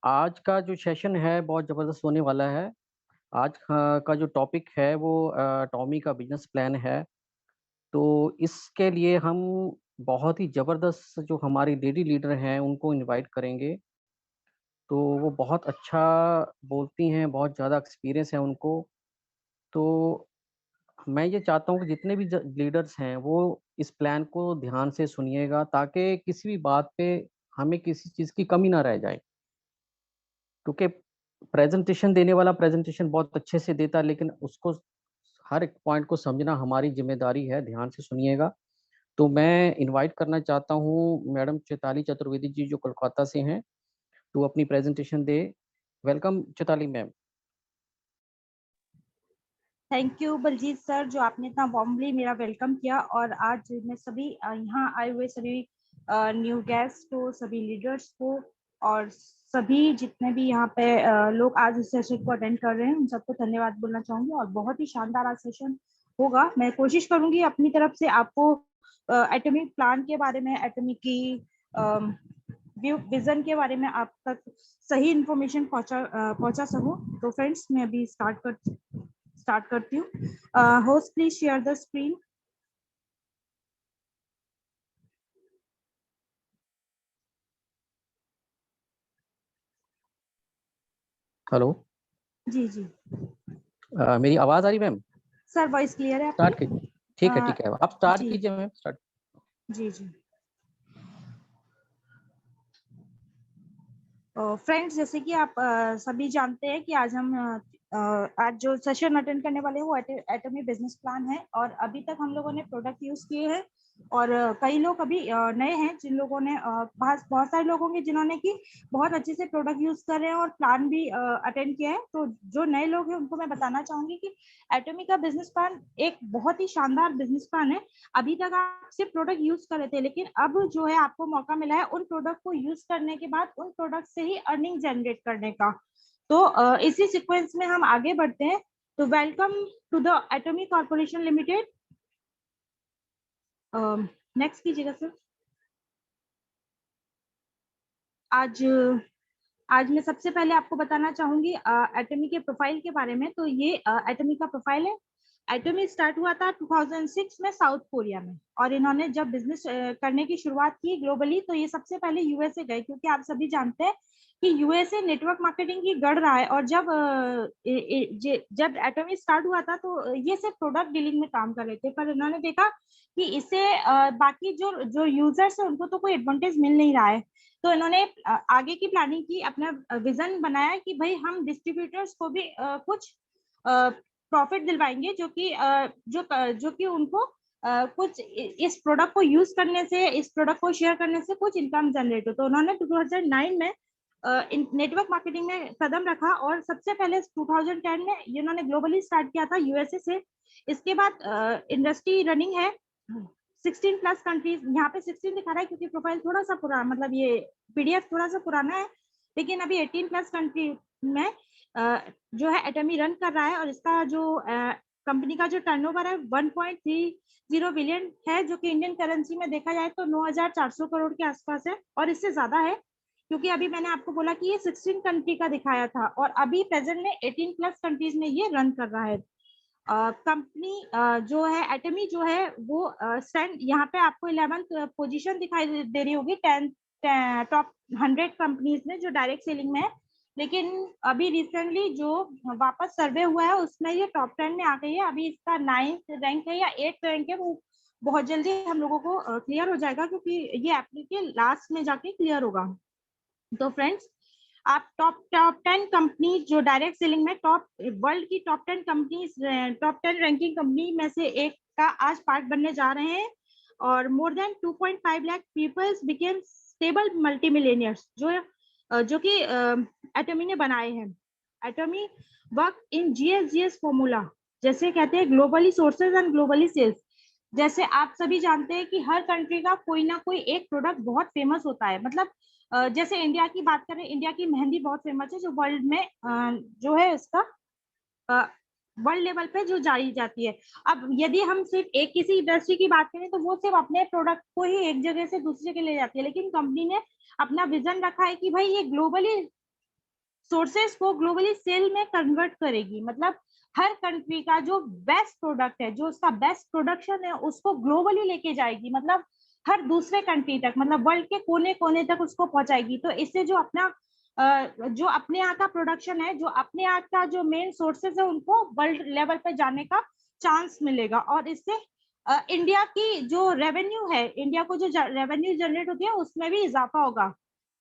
आज का जो सेशन है बहुत ज़बरदस्त होने वाला है। आज का जो टॉपिक है वो टॉमी का बिज़नेस प्लान है। तो इसके लिए हम बहुत ही ज़बरदस्त जो हमारी लेडी लीडर हैं उनको इनवाइट करेंगे। तो वो बहुत अच्छा बोलती हैं, बहुत ज़्यादा एक्सपीरियंस है उनको। तो मैं ये चाहता हूँ कि जितने भी ज लीडर्स हैं वो इस प्लान को ध्यान से सुनिएगा ताकि किसी भी बात पे हमें किसी चीज़ की कमी ना रह जाए। क्योंकि प्रेज़ेंटेशन देने वाला प्रेज़ेंटेशन बहुत अच्छे से देता है, लेकिन उसको हर एक पॉइंट को समझना हमारी ज़िम्मेदारी है, ध्यान से सुनिएगा। तो मैं इनवाइट करना चाहता हूँ मैडम चैताली चतुर्वेदी जी जो कोलकाता से हैं, तो अपनी प्रेज़ेंटेशन दें। Welcome Chaitali ma'am. Thank you Baljeet sir, जो आपने इतना वार्मली मेरा वेलकम किया। और आज मैं सभी यहाँ आए हुए सभी न्यू गेस्ट को, सभी लीडर्स को और सभी जितने भी यहाँ पे लोग आज इस सेशन को अटेंड कर रहे हैं, उन सबको धन्यवाद बोलना चाहूंगी। और बहुत ही शानदार आज सेशन होगा। मैं कोशिश करूंगी अपनी तरफ से आपको एटॉमिक प्लान के बारे में, एटॉमिक की विजन के बारे में आप तक सही इंफॉर्मेशन पहुंचा सकूं। तो फ्रेंड्स, मैं अभी स्टार्ट करती हूँ। Host please share the screen. Hello. जी जी मेरी आवाज़ आ रही मैम? सर, वॉइस क्लियर है स्टार्ट आपकी? कीजिए। ठीक है, अ, ठीक है। आप स्टार्ट जी कीजिए मैम, स्टार्ट। जी जी फ्रेंड्स, जैसे कि आप सभी जानते हैं कि आज हम आज जो सेशन अटेंड करने वाले हैं वो एटॉमिक बिजनेस प्लान है। और अभी तक हम लोगों ने प्रोडक्ट यूज किए हैं और कई लोग अभी नए हैं जिन लोगों ने बहुत सारे लोग होंगे जिन्होंने कि बहुत अच्छे से प्रोडक्ट यूज कर रहे हैं और प्लान भी अटेंड किया है। तो जो नए लोग हैं उनको मैं बताना चाहूंगी कि एटॉमिक का बिजनेस प्लान एक बहुत ही शानदार बिजनेस प्लान है। अभी तक आप सिर्फ प्रोडक्ट यूज कर रहे थे, लेकिन अब जो है आपको मौका मिला है उन प्रोडक्ट को यूज करने के बाद उन प्रोडक्ट से ही अर्निंग जनरेट करने का। तो इसी सीक्वेंस में हम आगे बढ़ते हैं। तो welcome to the atomic corporation limited. Next कीजिएगा सर। आज आज मैं सबसे पहले आपको बताना चाहूंगी एटॉमी के प्रोफाइल के बारे में। तो ये एटॉमी का प्रोफाइल है। एटॉमी स्टार्ट हुआ था 2006 में साउथ कोरिया में। और इन्होंने जब बिजनेस करने की शुरुआत की ग्लोबली, तो ये सबसे पहले यूएसए गए, क्योंकि आप सभी जानते हैं कि यूएसए नेटवर्क मार्केटिंग की गढ़ रहा है। और जब एटॉमी स्टार्ट हुआ था तो ये सिर्फ प्रोडक्ट डीलिंग में काम कर रहे थे, पर इन्होंने देखा कि इससे बाकी जो जो यूजर्स है उनको तो कोई एडवांटेज मिल नहीं रहा है। तो इन्होंने आगे की प्लानिंग की, अपना विजन बनाया कि भाई हम डिस्ट्रीब्यूटर्स को भी कुछ प्रॉफिट दिलवाएंगे, जो कि उनको कुछ इस प्रोडक्ट को यूज करने से, इस प्रोडक्ट को शेयर करने से कुछ इनकम जनरेट हो। तो उन्होंने 2009 में नेटवर्क मार्केटिंग में कदम रखा और सबसे पहले 2010 में इन्होंने ग्लोबली स्टार्ट किया था यूएसए से। इसके बाद इंडस्ट्री रनिंग है 16+ कंट्रीज। यहाँ पे 16 दिखा रहा है क्योंकि प्रोफाइल थोड़ा सा पुराना, मतलब ये पीडीएफ थोड़ा सा पुराना है, लेकिन अभी 18+ कंट्री में जो है एटॉमी रन कर रहा है। और इसका जो कंपनी का जो टर्नओवर है 1.30 बिलियन है, जो कि इंडियन करेंसी में देखा जाए तो 9,400 करोड़ के आसपास है, और इससे ज्यादा है क्योंकि अभी मैंने आपको बोला कि ये 16 कंट्री का दिखाया था और अभी प्रेजेंट में 18+ कंट्रीज में ये रन कर रहा है। कंपनी जो है एटॉमी जो है वो स्टैंड यहाँ पे आपको 11th पोजीशन दिखाई दे रही होगी 10 टॉप 100 कंपनीज में जो डायरेक्ट सेलिंग में है। लेकिन अभी रिसेंटली जो वापस सर्वे हुआ है उसमें ये टॉप 10 में आ गई है। अभी इसका 9th रैंक है या 8th रैंक है, वो बहुत जल्दी हम लोगों को क्लियर हो जाएगा, क्योंकि ये अप्रैल के लास्ट में जाके क्लियर होगा। तो फ्रेंड्स, आप टॉप 10 कंपनी जो डायरेक्ट सेलिंग में टॉप वर्ल्ड की top 10 companies, top 10 ranking company में से एक का आज पार्ट बनने जा रहे हैं। और more than 2.5 lakh peoples became stable multi millionaires, जो कि एटॉमी ने बनाए हैं। Atomy work in GS formula, जैसे कहते हैं globally sources and globally sales. जैसे आप सभी जानते हैं कि हर कंट्री का कोई ना कोई एक प्रोडक्ट बहुत फेमस होता है। मतलब जैसे इंडिया की बात करें, इंडिया की मेहंदी बहुत फेमस है, जो वर्ल्ड में जो है इसका वर्ल्ड लेवल पे जो जानी जाती है। अब यदि हम सिर्फ एक किसी इंडस्ट्री की बात करें तो वो सिर्फ अपने प्रोडक्ट को ही एक जगह से दूसरी जगह ले जाती है, लेकिन कंपनी ने अपना विजन रखा है कि भाई ये ग्लोबली सोर्सेस को ग्लोबली सेल में कन्वर्ट करेगी। मतलब हर कंट्री का जो बेस्ट प्रोडक्ट है, जो उसका बेस्ट प्रोडक्शन है, उसको ग्लोबली लेके जाएगी। मतलब हर दूसरे कंट्री तक, मतलब वर्ल्ड के कोने कोने तक उसको पहुंचाएगी। तो इससे जो अपना जो अपने यहाँ का प्रोडक्शन है, जो अपने यहाँ का जो मेन सोर्सेज है, उनको वर्ल्ड लेवल पे जाने का चांस मिलेगा। और इससे इंडिया की जो रेवेन्यू है, इंडिया को जो रेवेन्यू जनरेट होती है, उसमें भी इजाफा होगा।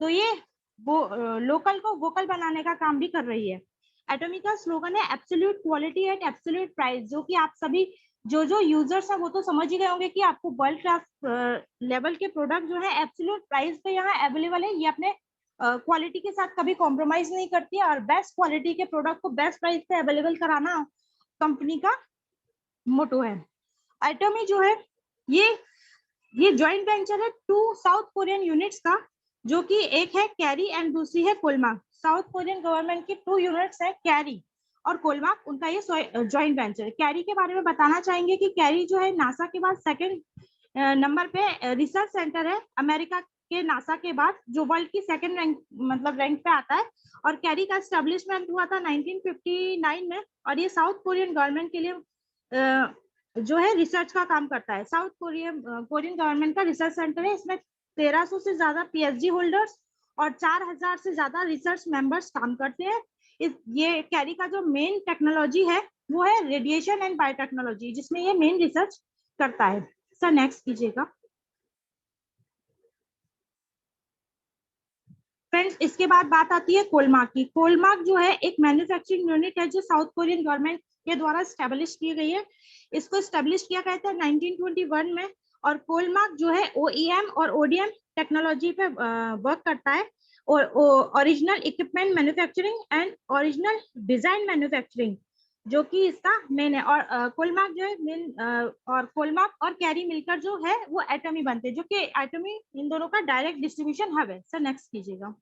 तो ये वो लोकल को वोकल बनाने का काम भी कर रही है। एटॉमी का स्लोगन है absolute quality eight absolute price, जो कि आप सभी जो यूजर्स है वो तो समझ ही गए होंगे कि आपको वर्ल्ड क्लास लेवल के प्रोडक्ट जो है एब्सोल्यूट प्राइस पे यहाँ अवेलेबल है। ये अपने क्वालिटी के साथ कभी कॉम्प्रोमाइज नहीं करती है, और बेस्ट क्वालिटी के प्रोडक्ट को बेस्ट प्राइस पे अवेलेबल कराना कंपनी का मोटो है। एटॉमी जो है ये जॉइंट वेंचर है 2 साउथ कोरियन यूनिट्स का, जो कि एक है कैरी एंड दूसरी है कोलमार्क। साउथ कोरियन गवर्नमेंट की 2 यूनिट्स है, कैरी और कोलमार्क, उनका ये जॉइंट वेंचर है। कैरी के बारे में बताना चाहेंगे कि कैरी जो है नासा के बाद सेकंड नंबर पे रिसर्च सेंटर है, अमेरिका के नासा के बाद, जो वर्ल्ड की सेकंड रैंक मतलब रैंक पे आता है। और कैरी का एस्टेब्लिशमेंट हुआ था 1959 में, और ये साउथ कोरियन गवर्नमेंट के लिए जो है रिसर्च का काम करता है। साउथ कोरियन गवर्नमेंट का रिसर्च सेंटर है। इसमें 1300 से ज्यादा पीएचडी होल्डर्स और 4000 से ज्यादा रिसर्च मेंबर्स काम करते हैं। ये कैरी का जो मेन टेक्नोलॉजी है वो है रेडिएशन एंड बायोटेक्नोलॉजी, जिसमें ये मेन रिसर्च करता है। सर नेक्स्ट कीजिएगा। फ्रेंड्स, इसके बाद बात आती है कोलमार्क की। कोलमार्क जो है एक मैन्युफैक्चरिंग यूनिट है, जो साउथ कोरियन गवर्नमेंट के द्वारा स्टैब्लिश की गई है। इसको स्टैब्लिश किया गया था 1921 में। और कोलमार्क जो है ओईएम और ओडीएम टेक्नोलॉजी पे वर्क करता है, और original equipment manufacturing and original design manufacturing, जो कि इसका मेन है। और कोलमार्क जो है मेन, और कोलमार्क और कैरी मिलकर जो है वो एटॉमी बनते हैं, जो कि एटॉमी इन दोनों का डायरेक्ट डिस्ट्रीब्यूशन हब है। सर नेक्स्ट कीजिएगा।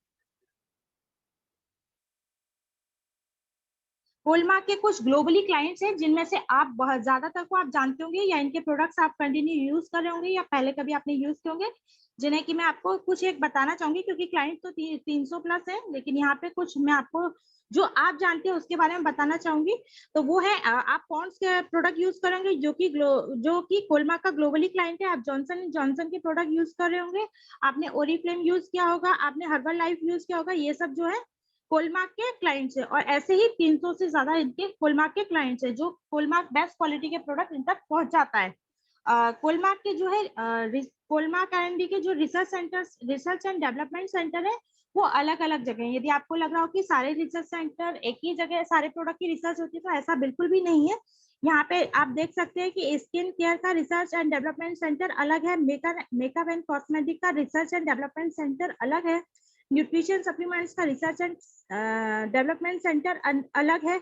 कोलमार्क के कुछ ग्लोबली क्लाइंट्स हैं, जिनमें से आप बहुत ज्यादातर को आप जानते होंगे, या इनके प्रोडक्ट्स आप कंटिन्यू यूज कर रहे होंगे, या पहले कभी आपने यूज किए होंगे, जिन्हें कि मैं आपको कुछ एक बताना चाहूंगी। क्योंकि क्लाइंट तो 300 प्लस है, लेकिन यहाँ पे कुछ मैं आपको जो आप जानते हैं उसके बारे में बताना चाहूंगी। तो वो है, आप पॉन्ड्स के प्रोडक्ट यूज करेंगे, जो कि कोलमार्क का ग्लोबली क्लाइंट है। आप जॉनसन एंड जॉनसन के प्रोडक्ट यूज कर रहे होंगे, आपने ओरिफ्लेम यूज किया होगा, आपने हर्बल लाइफ यूज किया होगा। ये सब जो है कोलमार्क के क्लाइंट्स है, और ऐसे ही 300 से ज्यादा इनके कोलमार्क के क्लाइंट्स है, जो कोलमार्क बेस्ट क्वालिटी के प्रोडक्ट इन तक पहुंचाता है। कोलमार्क के जो है कोलमार्क R&D के जो रिसर्च एंड डेवलपमेंट सेंटर है, वो अलग अलग जगह है। यदि आपको लग रहा हो कि सारे रिसर्च सेंटर एक ही जगह सारे प्रोडक्ट की रिसर्च होती है, तो ऐसा बिल्कुल भी नहीं है। यहाँ पे आप देख सकते हैं कि स्किन केयर का रिसर्च एंड डेवलपमेंट सेंटर अलग है, मेकअप एंड कॉस्मेटिक का रिसर्च एंड डेवलपमेंट सेंटर अलग है, न्यूट्रिशन सप्लीमेंट्स का रिसर्च एंड डेवलपमेंट सेंटर अलग है,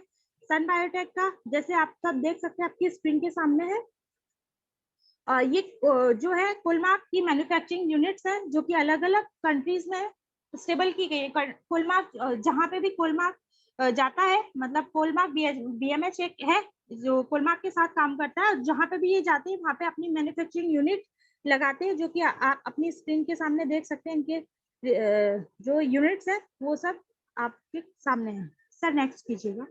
सन बायोटेक का, जैसे आप सब देख सकते हैं आपकी स्क्रीन के सामने है। ये जो है कोलमार्क की मैन्युफैक्चरिंग यूनिट्स है, जो कि अलग अलग कंट्रीज में स्टेबल की गई है। कोलमार्क जहाँ पे भी कोलमार्क जाता है, मतलब कोलमार्क बीएमएच एक है जो कोलमार्क के साथ काम करता है, जहाँ पे भी ये जाते हैं वहाँ पे अपनी मैन्युफैक्चरिंग यूनिट लगाते हैं, जो कि आप अपनी स्क्रीन के सामने देख सकते हैं। इनके जो यूनिट्स है वो सब आपके सामने है। सर नेक्स्ट कीजिएगा।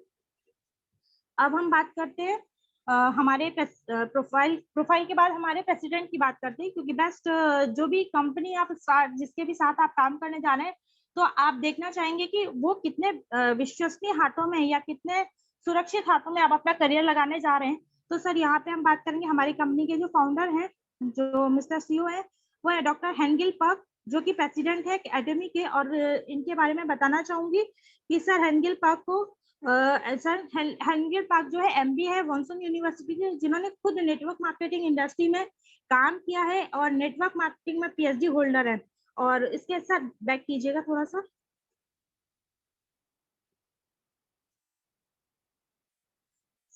अब हम बात करते हैं हमारे प्रोफाइल के बाद हमारे प्रेसिडेंट की बात करते हैं, क्योंकि बेस्ट जो भी कंपनी आप जिसके भी साथ आप काम करने जा रहे हैं, तो आप देखना चाहेंगे कि वो कितने विश्वसनीय हाथों में या कितने सुरक्षित हाथों में आप अपना करियर लगाने जा रहे हैं। तो सर यहाँ पे हम बात करेंगे हमारी कंपनी के जो फाउंडर हैं, जो मिस्टर सीईओ है, वो है डॉक्टर हेंगिल पर्क, जो कि प्रेसिडेंट है एटॉमी के। और इनके बारे में बताना चाहूंगी कि सर हेंगिल पर्क को सर हेंगिल पार्क जो है एमबी है वॉनसन यूनिवर्सिटी के, जिन्होंने खुद नेटवर्क मार्केटिंग इंडस्ट्री में काम किया है और नेटवर्क मार्केटिंग में पीएचडी होल्डर है। और इसके साथ बैक कीजिएगा थोड़ा सा।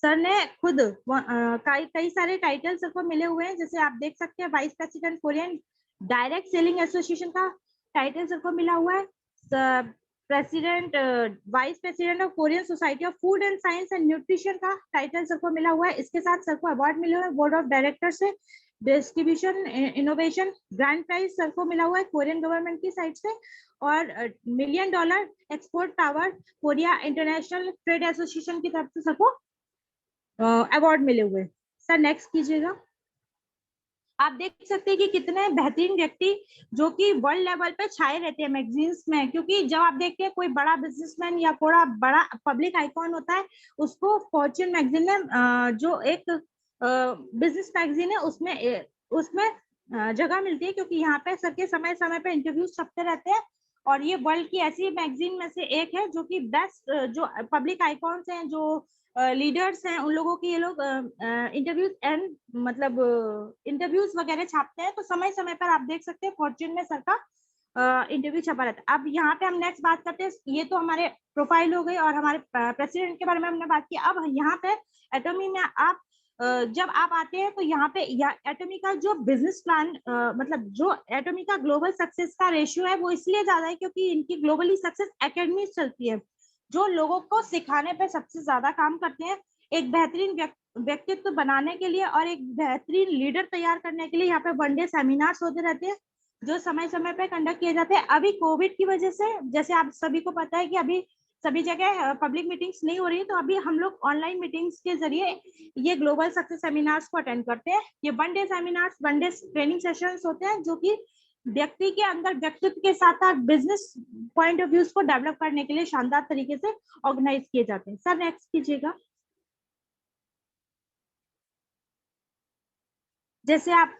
सर ने खुद कई सारे टाइटल सर को मिले हुए हैं, जैसे आप देख सकते हैं vice president Korean direct selling association का टाइटल सर को मिला हुआ है। President, vice president of Korean society of food and science and nutrition का टाइटल सर को मिला हुआ है। इसके साथ सर को अवार्ड मिले हुए हैं बोर्ड ऑफ डायरेक्टर से, distribution innovation grand prize sir को मिला हुआ है कोरियन गवर्नमेंट की साइड से, और $1 million export tower Korea international trade association की तरफ से सर को अवार्ड मिले हुए। सर नेक्स्ट कीजिएगा। आप देख सकते हैं कि कितने बेहतरीन व्यक्ति जो कि वर्ल्ड लेवल पे छाए रहते हैं मैगजीन्स में, क्योंकि जब आप देखते हैं कोई बड़ा बिजनेसमैन या कोई बड़ा पब्लिक आइकॉन होता है, उसको फॉर्च्यून मैगजीन में जो एक बिजनेस मैगजीन है उसमें उसमें जगह मिलती है, क्योंकि यहाँ पे सर के समय समय पे इंटरव्यूज छपते रहते हैं। और ये वर्ल्ड की ऐसी मैगजीन में से एक है जो कि बेस्ट जो पब्लिक आइकॉन्स हैं, जो लीडर्स हैं, उन लोगों की ये लोग इंटरव्यूज एंड मतलब इंटरव्यूज वगैरह छापते हैं। तो समय समय पर आप देख सकते हैं फॉर्च्यून में सर का इंटरव्यू छपा रहता है। अब यहाँ पे हम नेक्स्ट बात करते हैं, ये तो हमारे प्रोफाइल हो गई और हमारे प्रेसिडेंट के बारे में हमने बात की। अब यहाँ पे एटॉमी में आप जब आप आते हैं तो यहाँ पे एटॉमी का जो बिजनेस प्लान मतलब जो एटॉमी का ग्लोबल सक्सेस का रेशियो है वो इसलिए ज्यादा है क्योंकि इनकी ग्लोबली सक्सेस एकेडमी चलती है, जो लोगों को सिखाने पे सबसे ज्यादा काम करते हैं, एक बेहतरीन व्यक्तित्व बनाने के लिए और एक बेहतरीन लीडर तैयार करने के लिए। यहाँ पे वन डे सेमिनार्स होते रहते हैं जो समय समय पे कंडक्ट किए जाते हैं। अभी कोविड की वजह से, जैसे आप सभी को पता है कि अभी सभी जगह पब्लिक मीटिंग्स नहीं हो रही, तो अभी हम लोग ऑनलाइन मीटिंग्स के जरिए ये ग्लोबल सक्सेस सेमिनार्स को अटेंड करते हैं। ये one day seminars, one day training sessions होते हैं जो कि व्यक्ति के अंदर व्यक्तित्व के साथ साथ बिजनेस पॉइंट ऑफ व्यूज को डेवलप करने के लिए शानदार तरीके से ऑर्गेनाइज किए जाते हैं। सर नेक्स्ट कीजिएगा। जैसे आप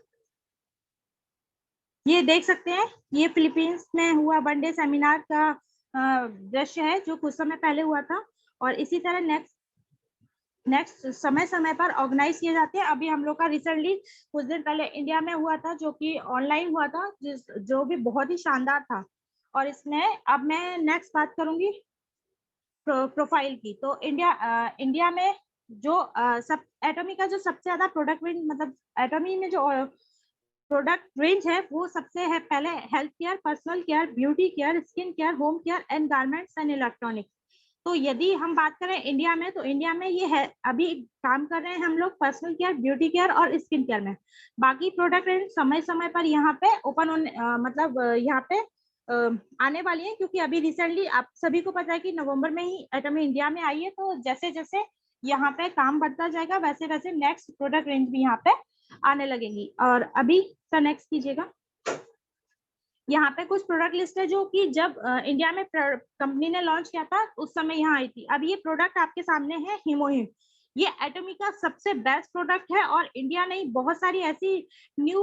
ये देख सकते हैं, ये फिलीपींस में हुआ वन डे सेमिनार का दृश्य है जो कुछ समय पहले हुआ था, और इसी तरह नेक्स्ट समय समय पर ऑर्गेनाइज किए जाते हैं। अभी हम लोग का रिसेंटली कुछ दिन पहले इंडिया में हुआ था जो कि ऑनलाइन हुआ था, जो भी बहुत ही शानदार था। और इसमें अब मैं नेक्स्ट बात करूंगी प्रोफाइल की। तो इंडिया में जो सब एटॉमी का जो सबसे ज्यादा प्रोडक्ट रेंज, मतलब एटॉमी में जो प्रोडक्ट रेंज है वो सबसे है पहले health care, personal care, beauty care, skin care, home care and garments and electronics. तो यदि हम बात करें इंडिया में, तो इंडिया में ये है अभी काम कर रहे हैं हम लोग पर्सनल केयर, ब्यूटी केयर और स्किन केयर में। बाकी प्रोडक्ट रेंज समय समय पर यहाँ पे ओपन होने मतलब यहाँ पे आने वाली है, क्योंकि अभी रिसेंटली आप सभी को पता है कि नवंबर में ही एटॉमी इंडिया में आई है। तो जैसे जैसे यहाँ पे काम बढ़ता जाएगा वैसे वैसे नेक्स्ट प्रोडक्ट रेंज भी यहाँ पे आने लगेंगी। और अभी सर नेक्स्ट कीजिएगा। यहाँ पे कुछ प्रोडक्ट लिस्ट है जो कि जब इंडिया में कंपनी ने लॉन्च किया था उस समय यहाँ आई थी। अब ये प्रोडक्ट आपके सामने है हीमोहिम। ये एटॉमी का सबसे बेस्ट प्रोडक्ट है, और इंडिया नहीं बहुत सारी ऐसी न्यू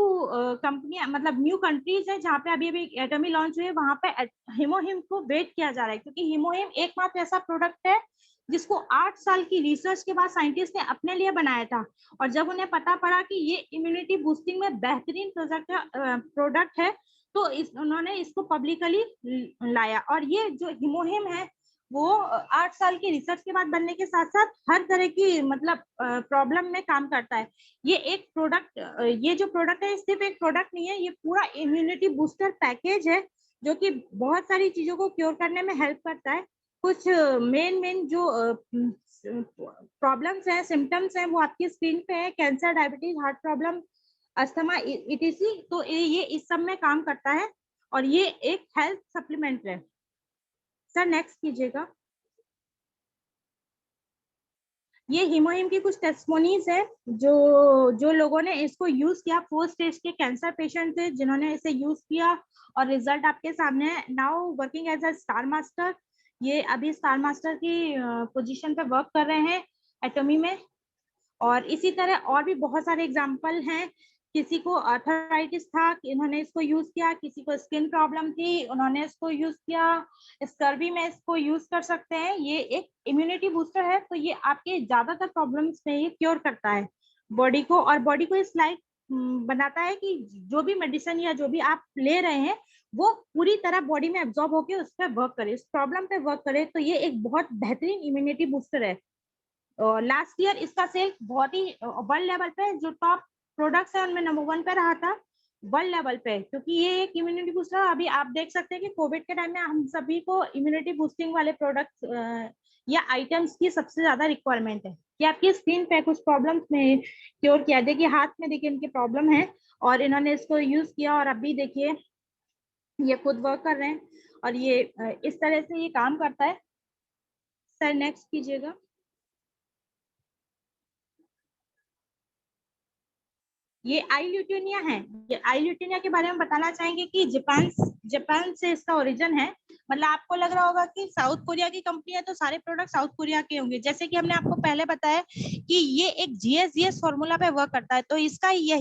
कंपनियां मतलब न्यू कंट्रीज है जहाँ पे अभी अभी एटॉमी लॉन्च हुई है, वहां पे हीमोहिम को वेट किया जा रहा है, क्योंकि हीमोहिम एकमात्र ऐसा प्रोडक्ट है जिसको 8 साल की रिसर्च के बाद साइंटिस्ट ने अपने लिए बनाया था। और जब उन्हें पता पड़ा कि ये इम्यूनिटी बूस्टिंग में बेहतरीन प्रोडक्ट है, तो उन्होंने इसको पब्लिकली लाया। और ये जो हीमोहिम है वो 8 साल की रिसर्च के बाद बनने के साथ साथ हर तरह की मतलब प्रॉब्लम में काम करता है। ये एक प्रोडक्ट, ये जो प्रोडक्ट है सिर्फ एक प्रोडक्ट नहीं है, ये पूरा इम्यूनिटी बूस्टर पैकेज है जो कि बहुत सारी चीजों को क्योर करने में हेल्प करता है। कुछ मेन जो प्रॉब्लम्स हैं, सिम्टम्स हैं, वो आपकी स्क्रीन पे है, cancer, diabetes, heart problem, asthma, etc. तो ये इस सब में काम करता है और ये एक हेल्थ सप्लीमेंट है। सर नेक्स्ट कीजिएगा। ये हीमोहिम की कुछ टेस्टिमोनीज है जो लोगों ने इसको यूज किया, 4 स्टेज के कैंसर पेशेंट थे जिन्होंने इसे यूज किया और रिजल्ट आपके सामने है। Now working as a star master, ये अभी स्टार मास्टर की पोजीशन पे वर्क कर रहे हैं एटॉमी में। और इसी तरह और भी बहुत सारे एग्जाम्पल हैं। किसी को आर्थराइटिस था, इन्होंने इसको यूज किया, किसी को स्किन प्रॉब्लम थी, उन्होंने इसको यूज किया, स्कर्वी में इसको यूज कर सकते हैं। ये एक इम्यूनिटी बूस्टर है, तो ये आपके ज्यादातर प्रॉब्लम्स में ये क्योर करता है बॉडी को, और बॉडी को इस लाइक बनाता है कि जो भी मेडिसिन या जो भी आप ले रहे हैं वो पूरी तरह बॉडी में एब्जॉर्ब होकर उस पर वर्क करे, उस प्रॉब्लम पे वर्क करे। तो ये एक बहुत बेहतरीन इम्यूनिटी बूस्टर है। लास्ट ईयर इसका सेल बहुत ही वर्ल्ड लेवल पे जो टॉप प्रोडक्ट्स है उनमें नंबर 1 पे रहा था। वर्ल्ड लेवल पे, क्योंकि ये एक इम्यूनिटी बूस्टर, अभी आप देख सकते हैं कि कोविड के टाइम में हम सभी को इम्यूनिटी बूस्टिंग वाले प्रोडक्ट्स या आइटम्स की सबसे ज्यादा रिक्वायरमेंट है कि आपकी स्किन पे कुछ प्रॉब्लम्स में क्योर किया। देखिए हाथ में देखिए इनकी प्रॉब्लम है और इन्होंने इसको यूज किया और अभी देखिए ये खुद वर्क कर रहे हैं और ये इस तरह से ये काम करता है। सर नेक्स्ट कीजिएगा। ये आई ल्यूटिनिया है। ये आई ल्यूटिनिया के बारे में बताना चाहेंगे कि जापान से इसका ओरिजिन है। मतलब आपको लग रहा होगा कि साउथ कोरिया की कंपनी है तो सारे प्रोडक्ट साउथ कोरिया के होंगे, जैसे कि हमने आपको पहले बताया कि ये एक जीएस फॉर्मूला पे वर्क करता है। तो इसका ये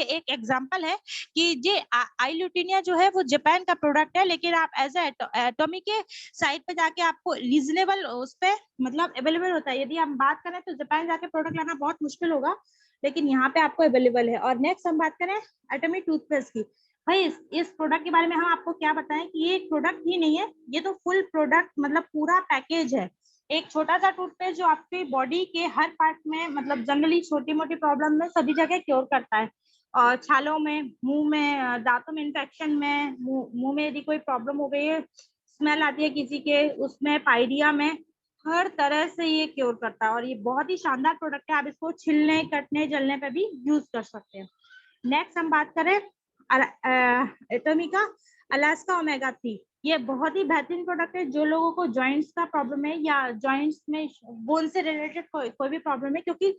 एक एग्जांपल है कि ये आई ल्यूटिनिया जो है वो जापान का प्रोडक्ट है, लेकिन आप एज एटॉमिक के साइट पे जाके आपको रीजनेबल उस पे मतलब अवेलेबल होता है। यदि हम बात करें तो जापान जाके प्रोडक्ट लाना बहुत मुश्किल होगा, लेकिन यहाँ पे आपको अवेलेबल है। और नेक्स्ट हम बात करें एटॉमिक टूथपेस्ट की। भाई इस प्रोडक्ट के बारे में हम आपको क्या बताएं कि ये एक प्रोडक्ट ही नहीं है, ये तो फुल प्रोडक्ट मतलब पूरा पैकेज है। एक छोटा सा टूथपेस्ट जो आपकी बॉडी के हर पार्ट में मतलब जनरली छोटी मोटी प्रॉब्लम में सभी जगह क्योर करता है। और छालों में, मुंह में, दांतों में इन्फेक्शन में, मुंह में यदि कोई प्रॉब्लम हो गई है, स्मेल आती है किसी के उसमें, पायरिया में, हर तरह से ये क्योर करता है और ये बहुत ही शानदार प्रोडक्ट है। आप इसको छिलने, कटने, जलने पे भी यूज कर सकते हैं। नेक्स्ट हम बात करें एटॉमिका अलास्का ओमेगा 3। ये बहुत ही बेहतरीन प्रोडक्ट है जो लोगों को जॉइंट्स का प्रॉब्लम है या जॉइंट्स में बोन से रिलेटेड कोई भी प्रॉब्लम है, क्योंकि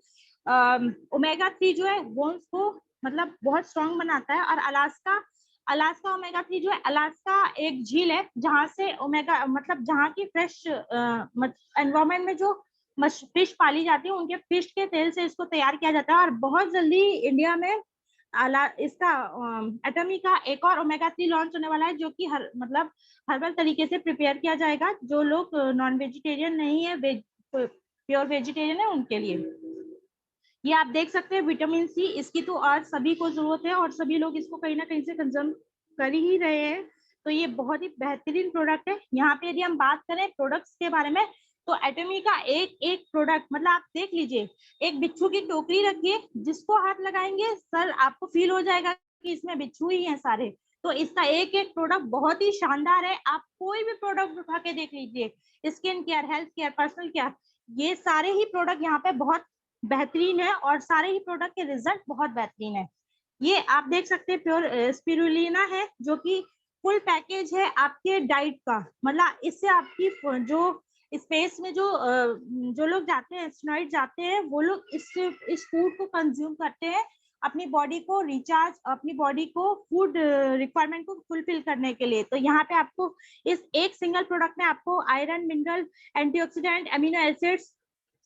ओमेगा 3 जो है बोन्स को मतलब बहुत स्ट्रांग बनाता है। और अलास्का ओमेगा 3 जो है, अलास्का एक झील है जहां से ओमेगा मतलब जहां की फ्रेश एनवायरमेंट में जो फिश पाली जाती है उनके फिश के तेल से इसको तैयार किया जाता है। और बहुत जल्दी इंडिया में इसका एटमी का एक और ओमेगा 3 लॉन्च होने वाला है, जो कि मतलब हर्बल तरीके से प्रिपेयर किया जाएगा। जो लोग नॉन वेजिटेरियन नहीं है, प्योर वेजिटेरियन है, उनके लिए। ये आप देख सकते हैं विटामिन सी, इसकी तो आज सभी को जरूरत है और सभी लोग इसको कहीं ना कहीं से कंज्यूम कर ही रहे हैं। तो ये बहुत ही बेहतरीन प्रोडक्ट है। यहाँ पे यदि हम बात करें प्रोडक्ट्स के बारे में तो एटमी का एक एक प्रोडक्ट मतलब आप देख लीजिए, एक बिच्छू की टोकरी रखिए, जिसको हाथ लगाएंगे सर आपको फील हो जाएगा कि इसमें बिच्छू ही हैं सारे। तो इसका एक एक प्रोडक्ट बहुत ही शानदार है। आप कोई भी प्रोडक्ट उठा के देख लीजिए, skin care, health care, personal care, ये सारे ही प्रोडक्ट यहाँ पे बहुत बेहतरीन है और सारे ही प्रोडक्ट के रिजल्ट बहुत बेहतरीन है। ये आप देख सकते हैं प्योर स्पिरुलिना है, जो कि फुल पैकेज है आपके डाइट का। मतलब इससे आपकी जो स्पेस में जो लोग जाते हैं, एस्ट्रोनॉइट जाते हैं, वो लोग इस फूड को कंज्यूम करते हैं अपनी बॉडी को रिचार्ज, अपनी बॉडी को फूड रिक्वायरमेंट को फुलफिल करने के लिए। तो यहाँ पे आपको इस एक सिंगल प्रोडक्ट में आपको iron, mineral, antioxidant, amino acids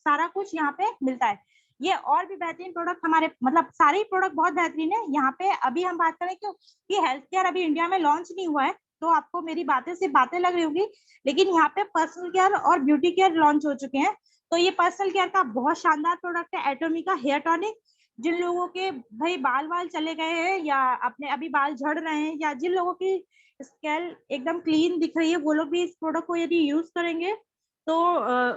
सारा कुछ यहाँ पे मिलता है। ये और भी बेहतरीन प्रोडक्ट हमारे मतलब सारे ही प्रोडक्ट बहुत बेहतरीन है। यहाँ पे अभी हम बात करें कि हेल्थ केयर अभी इंडिया में लॉन्च नहीं हुआ है, तो आपको मेरी बातें सिर्फ बातें लग रही होगी, लेकिन यहाँ पे पर्सनल केयर और ब्यूटी केयर लॉन्च हो चुके हैं। तो ये पर्सनल केयर का बहुत शानदार प्रोडक्ट है एटॉमी का हेयर टॉनिक। जिन लोगों के भाई बाल चले गए हैं या अपने अभी बाल झड़ रहे हैं या जिन लोगों की स्कैल्प एकदम क्लीन दिख रही है, वो लोग भी इस प्रोडक्ट को यदि यूज करेंगे तो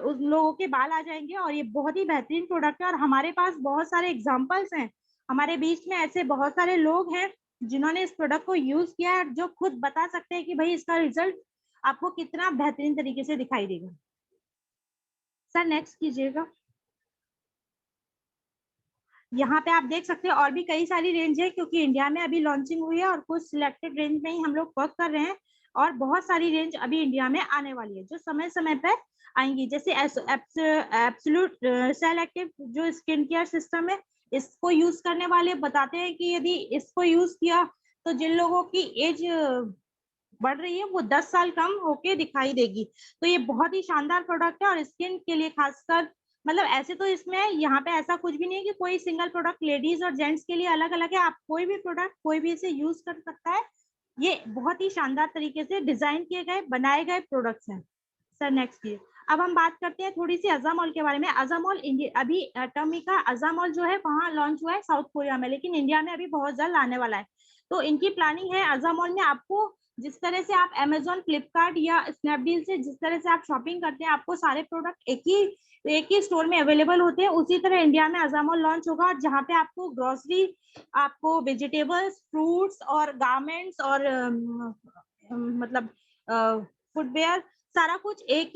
उन लोगों के बाल आ जाएंगे। और ये बहुत ही बेहतरीन प्रोडक्ट है और हमारे पास बहुत सारे एग्जांपल्स हैं। हमारे बीच में ऐसे बहुत सारे लोग हैं जिन्होंने इस प्रोडक्ट को यूज किया है, जो खुद बता सकते हैं कि भाई इसका रिजल्ट आपको कितना बेहतरीन तरीके से दिखाई देगा। सर नेक्स्ट कीजिएगा। यहाँ पे आप देख सकते हैं और भी कई सारी रेंज है, क्योंकि इंडिया में अभी लॉन्चिंग हुई है और कुछ सिलेक्टेड रेंज में ही हम लोग वर्क कर रहे हैं और बहुत सारी रेंज अभी इंडिया में आने वाली है जो समय समय पर आएंगी। जैसे एब्सोल्यूट सेल एक्टिव जो स्किन केयर सिस्टम है, इसको यूज करने वाले बताते हैं कि यदि इसको यूज किया तो जिन लोगों की एज बढ़ रही है वो 10 साल कम होके दिखाई देगी। तो ये बहुत ही शानदार प्रोडक्ट है और स्किन के लिए खासकर मतलब ऐसे तो इसमें यहाँ पे ऐसा कुछ भी नहीं है कि कोई सिंगल प्रोडक्ट लेडीज और जेंट्स के लिए अलग अलग है। आप कोई भी प्रोडक्ट कोई भी इसे यूज कर सकता है। ये बहुत ही शानदार तरीके से डिजाइन किए गए बनाए गए प्रोडक्ट्स हैं। सर नेक्स्ट की अब हम बात करते हैं थोड़ी सी अजामोल के बारे में। अजामोल इंडिया अभी एटॉमी का अजामोल जो है वहाँ लॉन्च हुआ है साउथ कोरिया में, लेकिन इंडिया में अभी बहुत जल्द आने वाला है। तो इनकी प्लानिंग है अजामोल में आपको जिस तरह से आप अमेजोन, फ्लिपकार्ट या स्नैपडील से जिस तरह से आप शॉपिंग करते हैं, आपको सारे प्रोडक्ट एक ही तो एक ही स्टोर में अवेलेबल होते हैं। उसी तरह इंडिया में अज़ामोल लॉन्च होगा, जहाँ पे आपको ग्रोसरी, आपको वेजिटेबल्स, फ्रूट्स और गारमेंट्स और मतलब फुटवेयर, सारा कुछ एक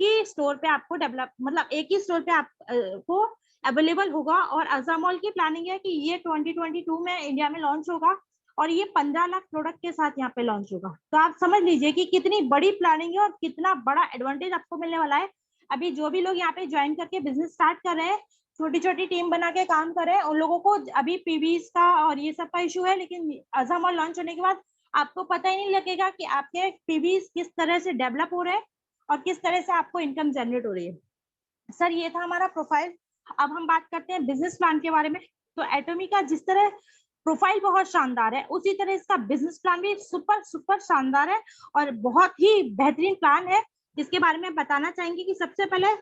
ही स्टोर पे आपको डेवलप, मतलब एक ही स्टोर पे आपको अवेलेबल होगा। और अज़ामोल की प्लानिंग है कि ये 2022 में इंडिया में लॉन्च होगा और ये 15 लाख प्रोडक्ट के साथ यहाँ पे लॉन्च होगा। तो आप समझ लीजिए कि कितनी बड़ी प्लानिंग है और कितना बड़ा एडवांटेज आपको मिलने वाला है। अभी जो भी लोग यहाँ पे ज्वाइन करके बिजनेस स्टार्ट कर रहे हैं, छोटी छोटी टीम बना के काम कर रहे हैं, उन लोगों को अभी पीवीज का और ये सब का इशू है, लेकिन अज़ामोल लॉन्च होने के बाद आपको पता ही नहीं लगेगा कि आपके पीवीज किस तरह से डेवलप हो रहे हैं और किस तरह से आपको इनकम जनरेट हो रही है। सर ये था हमारा प्रोफाइल। अब हम बात करते हैं बिजनेस प्लान के बारे में। तो एटॉमी का जिस तरह प्रोफाइल बहुत शानदार है, उसी तरह इसका बिजनेस प्लान भी सुपर सुपर शानदार है और बहुत ही बेहतरीन प्लान है, जिसके बारे में बताना चाहेंगे कि सबसे पहले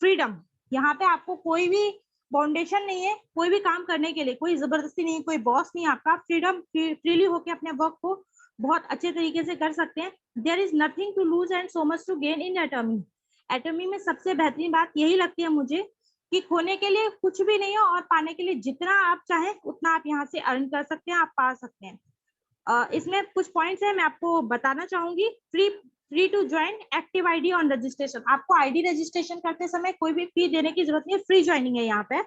फ्रीडम। यहाँ पे आपको कोई भी बाउंडेशन नहीं है, कोई भी काम करने के लिए कोई जबरदस्ती नहीं है, कोई बॉस नहीं है आपका। फ्रीडम, फ्रीली होके अपने वर्क को बहुत अच्छे तरीके से कर सकते हैं। There is nothing to lose and so much to gain in Atomy. Atomy में सबसे बेहतरीन बात यही लगती है मुझे कि खोने के लिए कुछ भी नहीं है और पाने के लिए जितना आप चाहें उतना आप यहाँ से अर्न कर सकते हैं, आप पा सकते हैं। इसमें कुछ पॉइंट्स है, मैं आपको बताना चाहूंगी। Free to join, active ID on registration. आपको आईडी रजिस्ट्रेशन करते समय कोई भी फी देने की जरूरत नहीं है, फ्री ज्वाइनिंग है यहाँ पे।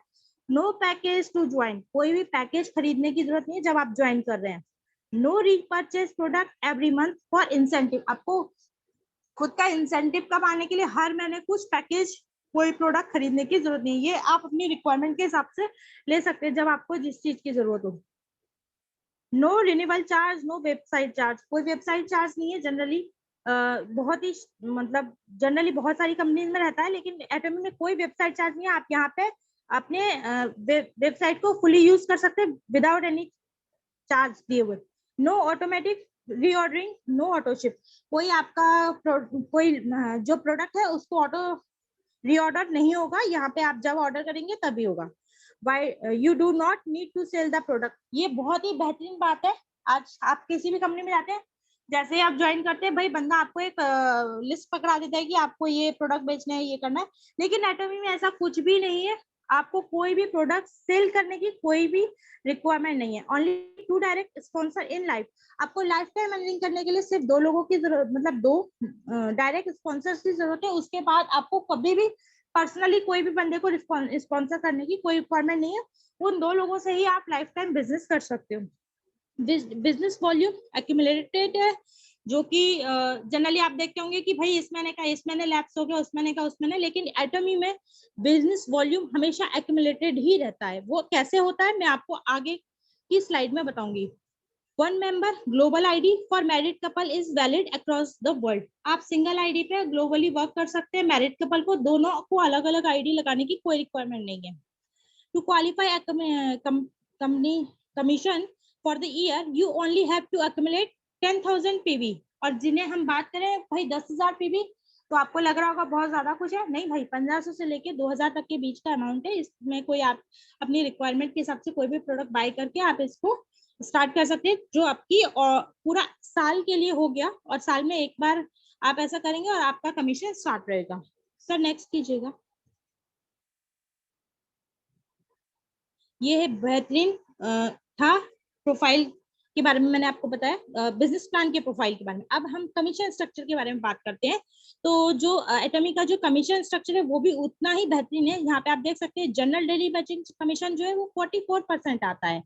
नो पैकेज टू ज्वाइन, कोई भी पैकेज खरीदने की जरूरत नहीं है जब आप ज्वाइन कर रहे हैं। No repurchase product every month for incentive, आपको खुद का इंसेंटिव कब आने के लिए हर महीने कुछ पैकेज, कोई प्रोडक्ट खरीदने की जरूरत नहीं है। ये आप अपनी रिक्वायरमेंट के हिसाब से ले सकते हैं जब आपको जिस चीज की जरूरत हो। No renewal charge, no website charge, कोई वेबसाइट चार्ज नहीं है। जनरली बहुत ही मतलब जनरली बहुत सारी कंपनीज में रहता है, लेकिन एटॉमी में कोई वेबसाइट चार्ज नहीं है। आप यहाँ पे अपने वेबसाइट को फुली यूज कर सकते हैं विदाउट एनी चार्ज दिए हुए। No automatic reordering, no auto ship, कोई आपका कोई जो प्रोडक्ट है उसको ऑटो रीऑर्डर नहीं होगा। यहाँ पे आप जब ऑर्डर करेंगे तभी होगा। Why you do not need to sell the product, ये बहुत ही बेहतरीन बात है। आज आप किसी भी कंपनी में जाते हैं, जैसे ही आप ज्वाइन करते हैं, भाई बंदा आपको एक लिस्ट पकड़ा देता है कि आपको ये प्रोडक्ट बेचना है, ये करना है। लेकिन एटॉमी में ऐसा कुछ भी नहीं है, आपको कोई भी प्रोडक्ट सेल करने की कोई भी रिक्वायरमेंट नहीं है। Only two direct sponsor in life, आपको लाइफ टाइम अर्निंग करने के लिए सिर्फ 2 लोगों की जरूरत, मतलब 2 डायरेक्ट स्पॉन्सर्स की जरूरत है। उसके बाद आपको कभी भी पर्सनली कोई भी बंदे को स्पॉन्सर करने की कोई रिक्वायरमेंट नहीं है। उन 2 लोगों से ही आप लाइफ टाइम बिजनेस कर सकते हो। बिजनेस वॉल्यूम एक्यूमुलेटेड है, जो कि जनरली आप देखते होंगे कि भाई इस महीने का इस महीने लैप्स हो गया, उस महीने का उस महीने, लेकिन एटॉमी में बिजनेस वॉल्यूम हमेशा एक्यूमुलेटेड ही रहता है। वो कैसे होता है मैं आपको आगे की स्लाइड में बताऊंगी। 1 member global ID for married couple is valid across the world। आप सिंगल आईडी पे ग्लोबली वर्क कर सकते हैं। मैरिड कपल को दोनों को अलग अलग आईडी लगाने की कोई रिक्वायरमेंट नहीं है। To qualify company commission for the year you only have to accumulate 10,000 PV। और जिन्हें हम बात करें भाई 10,000 PV, तो आपको लग रहा होगा बहुत ज्यादा कुछ है, नहीं भाई 1500 से लेके 2000 तक के बीच का अमाउंट है। इसमें कोई आप अपनी रिक्वायरमेंट के हिसाब से कोई भी प्रोडक्ट बाय करके आप इसको स्टार्ट कर सकते हैं, जो आपकी पूरा साल के लिए हो गया, और साल में एक बार आप ऐसा करेंगे और आपका कमीशन स्टार्ट रहेगा। सर नेक्स्ट कीजिएगा। ये है बेहतरीन था प्रोफाइल के बारे में मैंने आपको बताया, बिजनेस प्लान के प्रोफाइल के बारे में। अब हम कमीशन स्ट्रक्चर के बारे में बात करते हैं। तो जो एटॉमी का जो कमीशन स्ट्रक्चर है वो भी उतना ही बेहतरीन है। यहाँ पे आप देख सकते हैं जनरल डेली बैचिंग कमीशन जो है वो 44% आता है।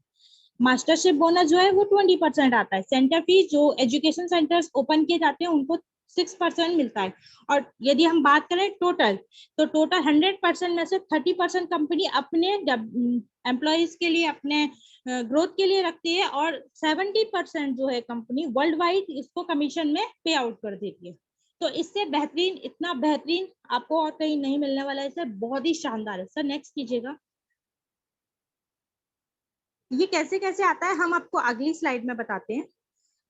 मास्टरशिप बोनस जो है वो 20% आता है। सेंटर फीस जो एजुकेशन सेंटर्स ओपन किए जाते हैं उनको 6% मिलता है। और यदि हम बात करें टोटल, तो टोटल 100% में से 30% कंपनी अपने एम्प्लॉयज के लिए, अपने ग्रोथ के लिए रखती है, और 70% जो है कंपनी वर्ल्ड वाइड इसको कमीशन में पे आउट कर देती है। तो इससे बेहतरीन, इतना बेहतरीन आपको और कहीं नहीं मिलने वाला है। इससे बहुत ही शानदार है। सर नेक्स्ट कीजिएगा। ये कैसे कैसे आता है हम आपको अगली स्लाइड में बताते हैं।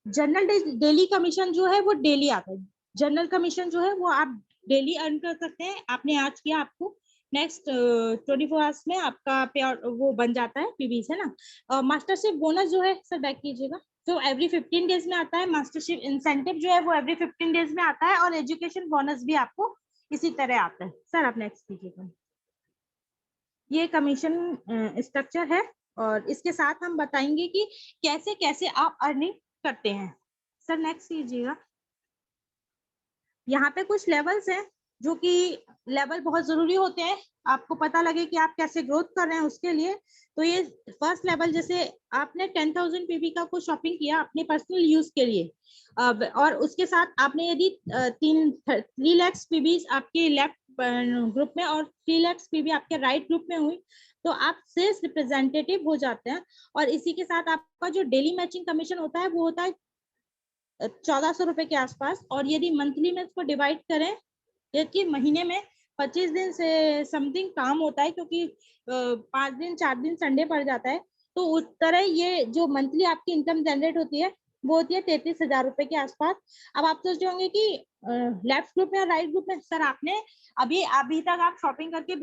जनरल डेली कमीशन जो है वो डेली आता है। जनरल कमीशन जो है वो आप डेली अर्न कर सकते हैं। आपने आज किया, आपको नेक्स्ट 24 आवर्स में आपका पे वो बन जाता है, पीवीस है ना। मास्टरशिप बोनस जो है, सर बैक कीजिएगा, तो एवरी 15 डेज में आता है। मास्टरशिप इंसेंटिव जो है वो एवरी 15 डेज में आता है, और एजुकेशन बोनस भी आपको इसी तरह आता है। सर आप नेक्स्ट कीजिएगा। ये कमीशन स्ट्रक्चर है और इसके साथ हम बताएंगे कि कैसे कैसे आप अर्निंग करते हैं। सर नेक्स्ट कीजिएगा। यहाँ पे कुछ लेवल्स हैं जो कि लेवल बहुत जरूरी होते हैं, आपको पता लगे कि आप कैसे ग्रोथ कर रहे हैं उसके लिए। तो ये फर्स्ट लेवल, जैसे आपने 10,000 पीबी का कुछ शॉपिंग किया अपने पर्सनल यूज के लिए, और उसके साथ आपने यदि 3 लाख पीबी आपके लेफ्ट ग्रुप में और 3 लाख पीबी आपके राइट ग्रुप में हुई, तो आप सेल्स रिप्रेजेंटेटिव हो जाते हैं। और इसी के साथ आपका जो डेली मैचिंग कमीशन होता है वो होता है 1400 रुपए के आसपास। और यदि मंथली में इसको डिवाइड करें, कि महीने में 25 दिन से समथिंग काम होता है, क्योंकि 5 दिन 4 दिन संडे पड़ जाता है, तो उस तरह ये जो मंथली आपकी इनकम जनरेट होती है वो होती है 33,000 रुपए के आसपास। अब आप सोच रहे होंगे कि लेफ्ट ग्रुप में और राइट ग्रुप में, सर आपने अभी तक आप शॉपिंग करके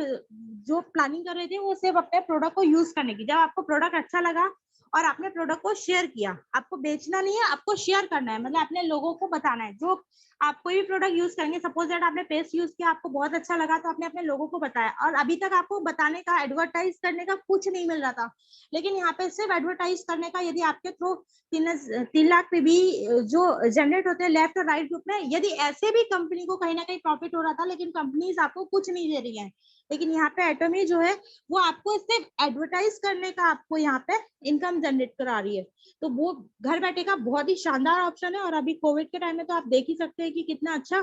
जो प्लानिंग कर रहे थे वो सिर्फ अपने प्रोडक्ट को यूज करने की, जब आपको प्रोडक्ट अच्छा लगा और आपने प्रोडक्ट को शेयर किया, आपको बेचना नहीं है, आपको शेयर करना है, मतलब अपने लोगों को बताना है। जो आप कोई भी प्रोडक्ट यूज करेंगे, सपोज दैट आपने पेस्ट यूज किया, आपको बहुत अच्छा लगा, तो आपने अपने लोगों को बताया, और अभी तक आपको बताने का, एडवर्टाइज करने का कुछ नहीं मिल रहा था, लेकिन यहाँ पे सिर्फ एडवर्टाइज करने का, यदि आपके थ्रू 3 लाख पे भी जो जनरेट होते हैं लेफ्ट और राइट ग्रुप में, यदि ऐसे भी कंपनी को कहीं ना कहीं प्रॉफिट हो रहा था, लेकिन कंपनीज आपको कुछ नहीं दे रही है, लेकिन यहाँ पे एटॉमी जो है वो आपको सिर्फ एडवर्टाइज करने का आपको यहाँ पे इनकम जनरेट करा रही है। तो वो घर बैठे का बहुत ही शानदार ऑप्शन है, और अभी कोविड के टाइम में तो आप देख ही सकते हैं कि कितना अच्छा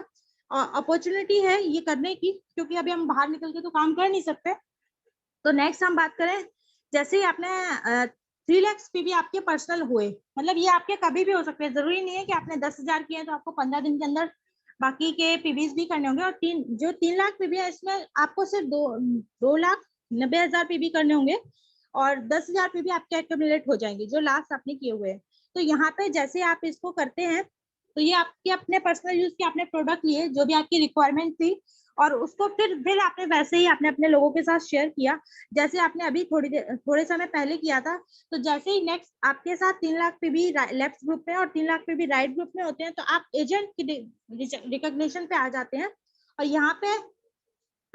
अपॉर्चुनिटी है ये करने की, क्योंकि अभी हम बाहर निकल के तो काम कर नहीं सकते। तो नेक्स्ट हम बात करें, जैसे ही आपने 3 लाख पीबी आपके पर्सनल हुए, मतलब ये आपके कभी भी हो सकते हैं, जरूरी नहीं है कि आपने 10,000 किए तो आपको 15 दिन के अंदर बाकी के पीबीज भी करने होंगे। और 3 लाख पीबी है, इसमें आपको सिर्फ 2,90,000 पीबी करने होंगे, और 10,000 पीबी आपके एक्यूमुलेट हो जाएंगे जो लास्ट आपने किए हुए हैं। तो यहाँ पे जैसे आप इसको करते हैं, तो ये आपके अपने पर्सनल यूज के आपने प्रोडक्ट लिए जो भी आपकी रिक्वायरमेंट थी, और उसको फिर आपने वैसे ही आपने अपने लोगों के साथ शेयर किया, जैसे आपने अभी थोड़े समय पहले किया था। तो जैसे ही नेक्स्ट आपके साथ 3 लाख पे भी लेफ्ट ग्रुप में और 3 लाख पे भी राइट ग्रुप में होते हैं, तो आप एजेंट की रिकॉग्निशन पे आ जाते हैं, और यहाँ पे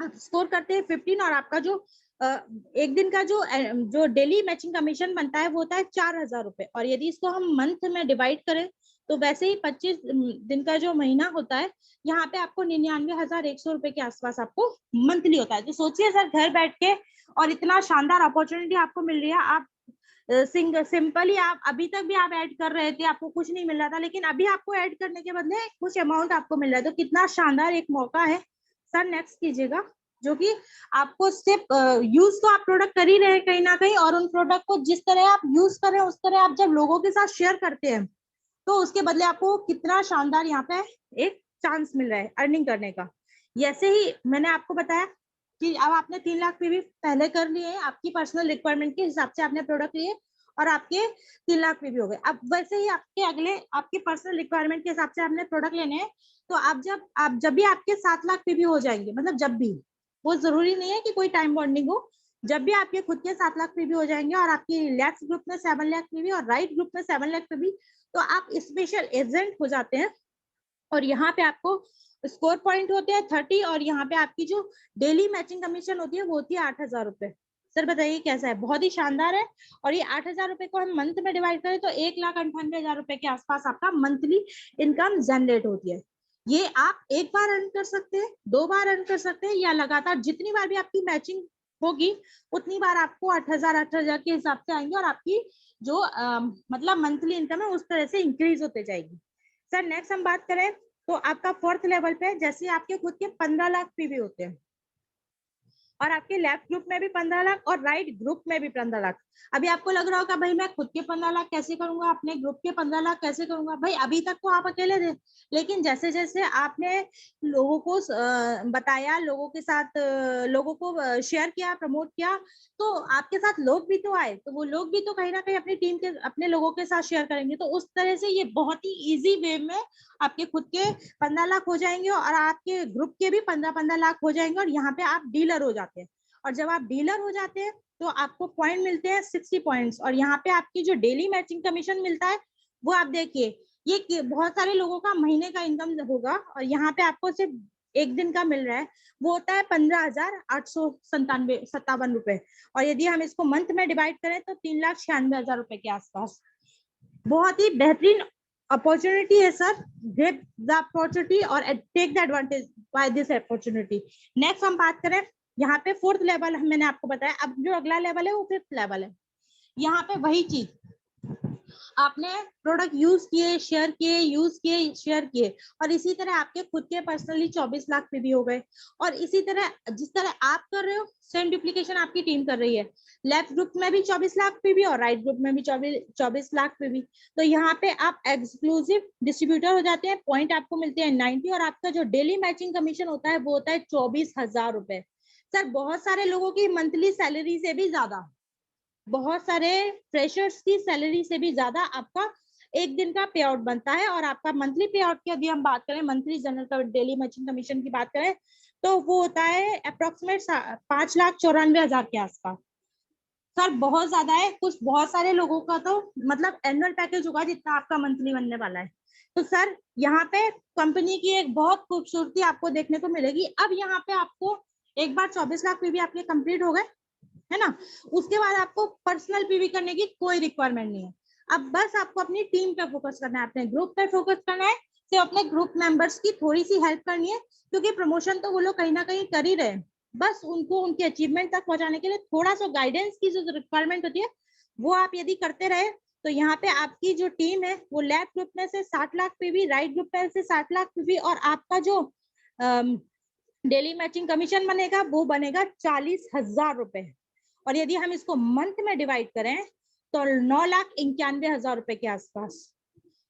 आप स्कोर करते हैं 15, और आपका जो एक दिन का जो डेली मैचिंग कमीशन बनता है वो होता है 4,000 रुपए। और यदि इसको हम मंथ में डिवाइड करें, तो वैसे ही 25 दिन का जो महीना होता है, यहाँ पे आपको 99,100 रुपए के आसपास आपको मंथली होता है। तो सोचिए सर, घर बैठ के और इतना शानदार अपॉर्चुनिटी आपको मिल रही है। आप सिंपली आप अभी तक भी आप ऐड कर रहे थे, आपको कुछ नहीं मिल रहा था, लेकिन अभी आपको ऐड करने के बदले कुछ अमाउंट आपको मिल रहा है, तो कितना शानदार एक मौका है। सर नेक्स्ट कीजिएगा। जो कि आपको सिर्फ यूज तो आप प्रोडक्ट कर ही रहे हैं कहीं ना कहीं, और उन प्रोडक्ट को जिस तरह आप यूज कर रहे हैं उस तरह आप जब लोगों के साथ शेयर करते हैं, तो उसके बदले आपको कितना शानदार यहाँ पे एक चांस मिल रहा है अर्निंग करने का। जैसे ही मैंने आपको बताया कि अब आपने 3 लाख पीवी पहले कर लिए हैं, आपकी पर्सनल रिक्वायरमेंट के हिसाब से आपने प्रोडक्ट लिए, और आपके 3 लाख पीवी हो गए। अब वैसे ही आपके अगले आपके पर्सनल रिक्वायरमेंट के हिसाब से आपने प्रोडक्ट लेने हैं, तो आप जब भी आपके 7 लाख पीवी हो जाएंगे, मतलब जब भी, वो जरूरी नहीं है कि कोई टाइम बॉन्डिंग हो, जब भी आपके खुद के 7 लाख पीवी हो जाएंगे, और आपकी लेफ्ट ग्रुप में 7 लाख पीवी और राइट ग्रुप में 7 लाख पीवी, तो आप स्पेशल एजेंट हो जाते हैं। और यहाँ पे आपको स्कोर पॉइंट होते हैं 30, और यहाँ पे आपकी जो डेली मैचिंग कमीशन होती है वो होती है 8,000 रुपए। सर बताइए कैसा है, बहुत ही शानदार है। और ये 8,000 रुपए को हम मंथ में डिवाइड करें तो 1,98,000 रुपए के आसपास आपका मंथली इनकम जनरेट होती है। ये आप एक बार अर्न कर सकते हैं, 2 बार अर्न कर सकते हैं, या लगातार जितनी बार भी आपकी मैचिंग होगी उतनी बार आपको 8,000 के हिसाब से आएंगे, और आपकी जो मतलब मंथली इनकम है उस तरह से इंक्रीज होते जाएगी। सर नेक्स्ट हम बात करें, तो आपका 4th लेवल पे जैसे आपके खुद के 15 लाख पीवी होते हैं, और आपके लेफ्ट ग्रुप में भी 15 लाख और राइट ग्रुप में भी 15 लाख। अभी आपको लग रहा होगा भाई मैं खुद के 15 लाख कैसे करूंगा, अपने ग्रुप के 15 लाख कैसे करूंगा। भाई अभी तक तो आप अकेले थे, लेकिन जैसे जैसे आपने लोगों को बताया, लोगों के साथ लोगों को शेयर किया, प्रमोट किया, तो आपके साथ लोग भी तो आए, तो वो लोग भी तो कहीं ना कहीं अपनी टीम के अपने लोगों के साथ शेयर करेंगे। तो उस तरह से ये बहुत ही इजी वे में आपके खुद के 15 लाख हो जाएंगे, और आपके ग्रुप के भी 15-15 लाख हो जाएंगे, और यहाँ पे आप डीलर हो जाते हैं। और जब आप डीलर हो जाते हैं तो आपको पॉइंट मिलते हैं 60 पॉइंट्स, और यहाँ पे आपकी जो डेली मैचिंग कमीशन मिलता है वो आप देखिए, ये बहुत सारे लोगों का महीने का इनकम होगा, और यहाँ पे आपको सिर्फ एक दिन का मिल रहा है वो होता है 15,897 रुपए, और यदि हम इसको मंथ में डिवाइड करें तो 3,96,000 रुपए के आसपास। बहुत ही बेहतरीन अपॉर्चुनिटी है सर, ग्रेप द अपॉर्चुनिटी और take the advantage by this opportunity. Next हम बात करें, यहाँ पे फोर्थ लेवल मैंने आपको बताया, अब जो अगला लेवल है वो फिफ्थ लेवल है। यहाँ पे वही चीज, आपने प्रोडक्ट यूज किए, शेयर किए, यूज किए, शेयर किए, और इसी तरह आपके खुद के पर्सनली 24 लाख पीवी हो गए। और इसी तरह जिस तरह आप कर रहे हो सेम डुप्लीकेशन आपकी टीम कर रही है। लेफ्ट ग्रुप में भी 24 लाख पीवी और राइट ग्रुप में भी 24 लाख पीवी। तो यहाँ पे आप एक्सक्लूसिव डिस्ट्रीब्यूटर हो जाते हैं, पॉइंट आपको मिलते हैं 90, और आपका जो डेली मैचिंग कमीशन होता है वो होता है 24,000 रुपए। सर बहुत सारे लोगों की मंथली सैलरी से भी ज्यादा, बहुत सारे फ्रेशर्स की सैलरी से भी ज्यादा आपका एक दिन का पे आउट बनता है। और आपका मंथली पे आउट की यदि हम बात करें, monthly general daily matching commission की बात करें, तो वो होता है अप्रोक्सीमेट 5,94,000 के आसपास। सर बहुत ज्यादा है, कुछ बहुत सारे लोगों का तो मतलब एनुअल पैकेज होगा जितना आपका मंथली बनने वाला है। तो सर यहाँ पे कंपनी की एक बहुत खूबसूरती आपको देखने को मिलेगी। अब यहाँ पे आपको एक बार 24 लाख पीवी आपके कंप्लीट हो गए है ना, उसके बाद आपको पर्सनल पीवी करने की कोई रिक्वायरमेंट नहीं है। अब बस आपको अपनी टीम पे फोकस करना है, अपने ग्रुप पे फोकस करना है, सिर्फ अपने ग्रुप मेंबर्स की थोड़ी सी हेल्प करनी है, क्योंकि प्रमोशन तो वो लोग कहीं ना कहीं कर ही रहे हैं। बस उनको उनके अचीवमेंट तक पहुंचाने के लिए थोड़ा सा गाइडेंस की जो रिक्वायरमेंट होती है वो आप यदि करते रहे, तो यहाँ पे आपकी जो टीम है वो लेफ्ट ग्रुप में से 60 लाख पीवी, राइट ग्रुप में से 60 लाख पीवी, और आपका जो डेली मैचिंग कमीशन बनेगा वो बनेगा 40,000 रुपए। और यदि हम इसको मंथ में डिवाइड करें तो 9,91,000 रुपए के आसपास।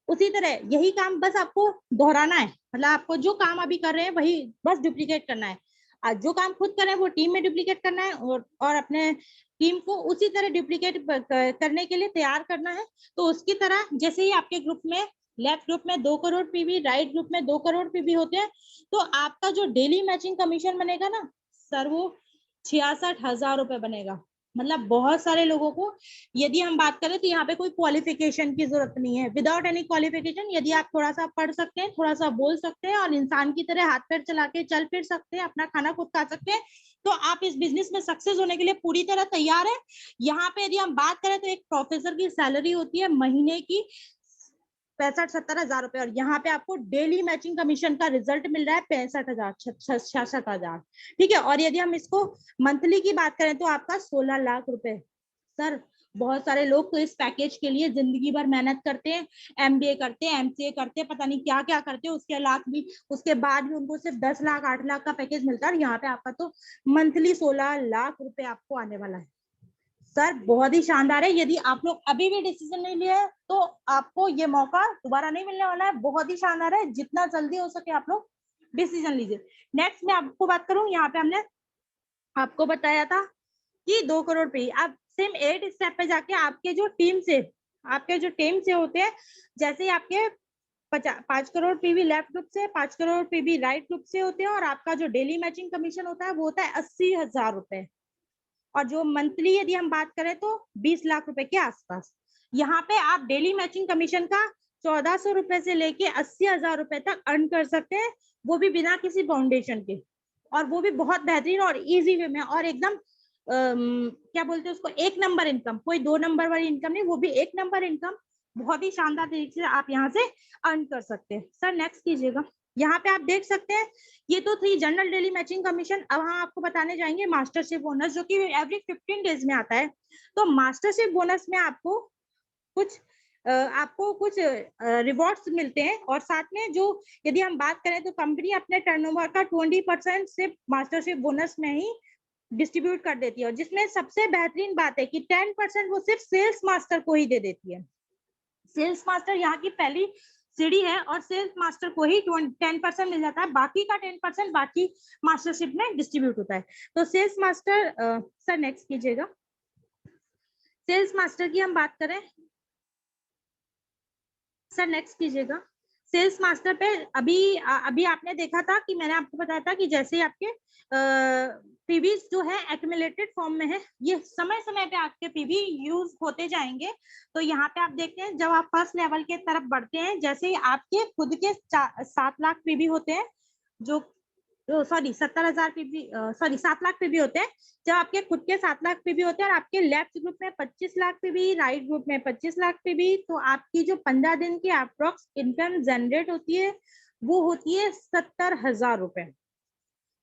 उसी तरह यही काम बस आपको दोहराना है, मतलब आपको जो काम अभी कर रहे हैं वही बस डुप्लीकेट करना है। आज जो काम खुद कर रहे हैं वो टीम में डुप्लीकेट करना है, और अपने टीम को उसी तरह डुप्लीकेट करने के लिए तैयार करना है। तो उसकी तरह जैसे ही आपके ग्रुप में लेफ्ट ग्रुप में 2 करोड़ पीवी, राइट ग्रुप में 2 करोड़ पीवी होते हैं, तो आपका जो डेली मैचिंग कमीशन बनेगा ना सर वो 66,000 रुपए बनेगा। मतलब बहुत सारे लोगों को, यदि हम बात करें तो यहाँ पे कोई क्वालिफिकेशन की जरूरत नहीं है, विदाउट एनी क्वालिफिकेशन यदि आप थोड़ा सा पढ़ सकते हैं, थोड़ा सा बोल सकते हैं, और इंसान की तरह हाथ पैर चला के चल फिर सकते हैं, अपना खाना खुद खा सकते हैं, तो आप इस बिजनेस में सक्सेस होने के लिए पूरी तरह तैयार है। यहाँ पे यदि हम बात करें तो एक प्रोफेसर की सैलरी होती है महीने की 65-70 हजार रुपए, और यहाँ पे आपको डेली मैचिंग कमीशन का रिजल्ट मिल रहा है 65,000 66,000। ठीक है, और यदि हम इसको मंथली की बात करें तो आपका 16 लाख रुपए। सर बहुत सारे लोग तो इस पैकेज के लिए जिंदगी भर मेहनत करते हैं, एमबीए करते हैं, एमसीए करते हैं, पता नहीं क्या क्या करते हैं, उसके बाद भी उनको सिर्फ 10 लाख 8 लाख का पैकेज मिलता है, और यहाँ पे आपका तो मंथली 16 लाख रुपए आपको आने वाला है। सर बहुत ही शानदार है। यदि आप लोग अभी भी डिसीजन नहीं लिया है तो आपको ये मौका दोबारा नहीं मिलने वाला है। बहुत ही शानदार है, जितना जल्दी हो सके आप लोग डिसीजन लीजिए। नेक्स्ट मैं आपको बात करूं, यहाँ पे हमने आपको बताया था कि 2 करोड़ पे आप सेम 8 स्टेप पे जाके आपके जो टीम से होते हैं, जैसे आपके 5 करोड़ पीवी लेफ्ट ग्रुप से, 5 करोड़ पीवी राइट ग्रुप से होते हैं, और आपका जो डेली मैचिंग कमीशन होता है वो होता है 80,000 रुपए, और जो मंथली यदि हम बात करें तो 20 लाख रुपए के आसपास। यहाँ पे आप डेली मैचिंग कमीशन का 1,400 रुपए से लेके 80,000 रुपए तक अर्न कर सकते हैं, वो भी बिना किसी फाउंडेशन के, और वो भी बहुत बेहतरीन और इजी वे में, और एकदम क्या बोलते हैं उसको, एक नंबर इनकम, कोई 2 नंबर वाली इनकम नहीं, वो भी एक नंबर इनकम बहुत ही शानदार तरीके से आप यहाँ से अर्न कर सकते हैं। सर नेक्स्ट कीजिएगा। यहाँ पे आप देख सकते हैं ये तो थी जनरल डेली मैचिंग कमीशन। अब हम आपको बताने जाएंगे मास्टरशिप बोनस, जो कि एवरी 15 डेज में आता है। तो मास्टरशिप बोनस में आपको कुछ रिवॉर्ड्स मिलते हैं, और साथ में जो यदि हम बात करें तो कंपनी अपने टर्नओवर का 20% सिर्फ मास्टरशिप बोनस में ही डिस्ट्रीब्यूट कर देती है, और जिसमें सबसे बेहतरीन बात है कि 10% वो सिर्फ सेल्स मास्टर को ही दे देती है। सेल्स मास्टर यहाँ की पहली सीढ़ी है, और सेल्स मास्टर को ही 10% मिल जाता है, बाकी का 10% बाकी मास्टरशिप में डिस्ट्रीब्यूट होता है। तो सेल्स मास्टर सर नेक्स्ट कीजिएगा। सेल्स मास्टर की हम बात करें, सर नेक्स्ट कीजिएगा। सेल्स मास्टर पे अभी आपने देखा था कि मैंने आपको बताया था कि जैसे आपके पीवीज जो है एक्यूमुलेटेड फॉर्म में है, ये समय समय पे आपके पीवी यूज होते जाएंगे। तो यहाँ पे आप देखते हैं जब आप फर्स्ट लेवल के तरफ बढ़ते हैं, जैसे आपके खुद के 7 लाख पीवी होते हैं, जो sorry 70,000 PV, sorry 7 lakh PV होते हैं। जब आपके खुद के 7 लाख पीवी होते हैं और आपके लेफ्ट ग्रुप में 25 लाख पीवी, राइट ग्रुप में 25 लाख पीवी, तो आपकी जो 15 दिन की अप्रोक्स इनकम जनरेट होती है वो होती है 70,000 रुपए।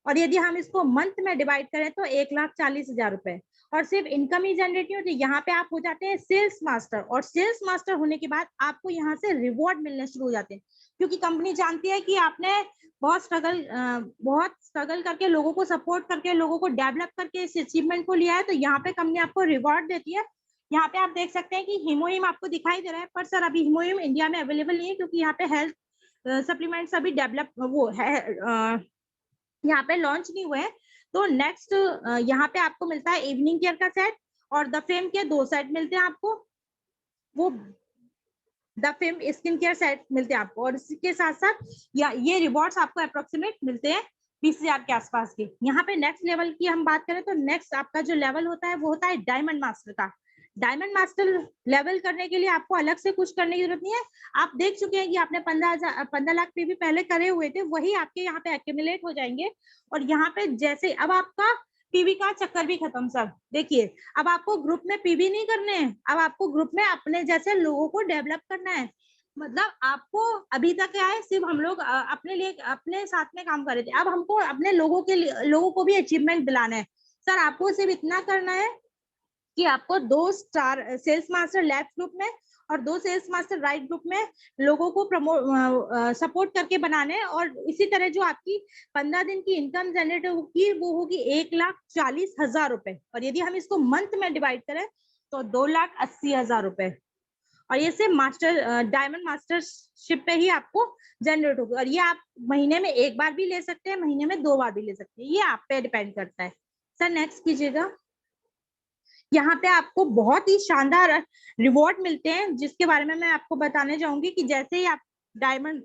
और यदि हम इसको मंथ में डिवाइड करें तो 1,40,000 रुपए। और सिर्फ इनकम ही जनरेट नहीं होती, यहाँ पे आप हो जाते हैं सेल्स मास्टर, और सेल्स मास्टर होने के बाद आपको यहाँ से रिवॉर्ड मिलने शुरू हो जाते हैं, क्योंकि कंपनी जानती है कि आपने बहुत स्ट्रगल करके लोगों को सपोर्ट करके लोगों को डेवलप करके इस अचीवमेंट को लिया है, तो यहाँ पे कंपनी आपको रिवॉर्ड देती है। यहाँ पे आप देख सकते हैं कि हिमोहिम आपको दिखाई दे रहा है, पर सर अभी हिमोहिम इंडिया में अवेलेबल नहीं है, क्योंकि यहाँ पे हेल्थ सप्लीमेंट्स अभी डेवलप वो है, यहाँ पे लॉन्च नहीं हुए हैं। तो नेक्स्ट यहाँ पे आपको मिलता है इवनिंग केयर का सेट, और द फेम के 2 सेट मिलते हैं आपको, वो the fame skin care set मिलते हैं आपको। और इसके साथ साथ ये रिवॉर्ड्स आपको अप्रोक्सीमेट मिलते हैं 20,000 के आसपास के। यहाँ पे नेक्स्ट लेवल की हम बात करें तो नेक्स्ट आपका जो लेवल होता है वो होता है डायमंड मास्टर का। डायमंड मास्टर लेवल करने के लिए आपको अलग से कुछ करने की जरूरत नहीं है। आप देख चुके हैं कि आपने 15 लाख पीवी पहले करे हुए थे, वही आपके यहाँ पे एक्यूमुलेट हो जाएंगे। और यहाँ पे जैसे अब आपका पीवी का चक्कर भी खत्म सर। देखिए अब आपको ग्रुप में पीवी नहीं करने हैं, अब आपको ग्रुप में अपने जैसे लोगों को डेवलप करना है। मतलब आपको अभी तक क्या है, सिर्फ हम लोग अपने लिए अपने साथ में काम कर रहे थे, अब हमको अपने लोगों के लिए लोगों को भी अचीवमेंट दिलाना है। सर आपको सिर्फ इतना करना है कि आपको 2 star sales master left group में और 2 सेल्स मास्टर राइट ग्रुप में लोगों को सपोर्ट करके बनाने हैं। और इसी तरह जो आपकी 15 दिन की इनकम जनरेट होगी वो होगी 1,40,000 रुपए। और यदि हम इसको मंथ में डिवाइड करें तो 2,80,000 रुपए। और ये सिर्फ मास्टर डायमंड मास्टरशिप पे ही आपको जनरेट होगी। और ये आप महीने में 1 बार भी ले सकते हैं, महीने में 2 बार भी ले सकते हैं, ये आप पे डिपेंड करता है। सर नेक्स्ट कीजिएगा। यहाँ पे आपको बहुत ही शानदार रिवॉर्ड मिलते हैं, जिसके बारे में मैं आपको बताने जाऊंगी कि जैसे ही आप डायमंड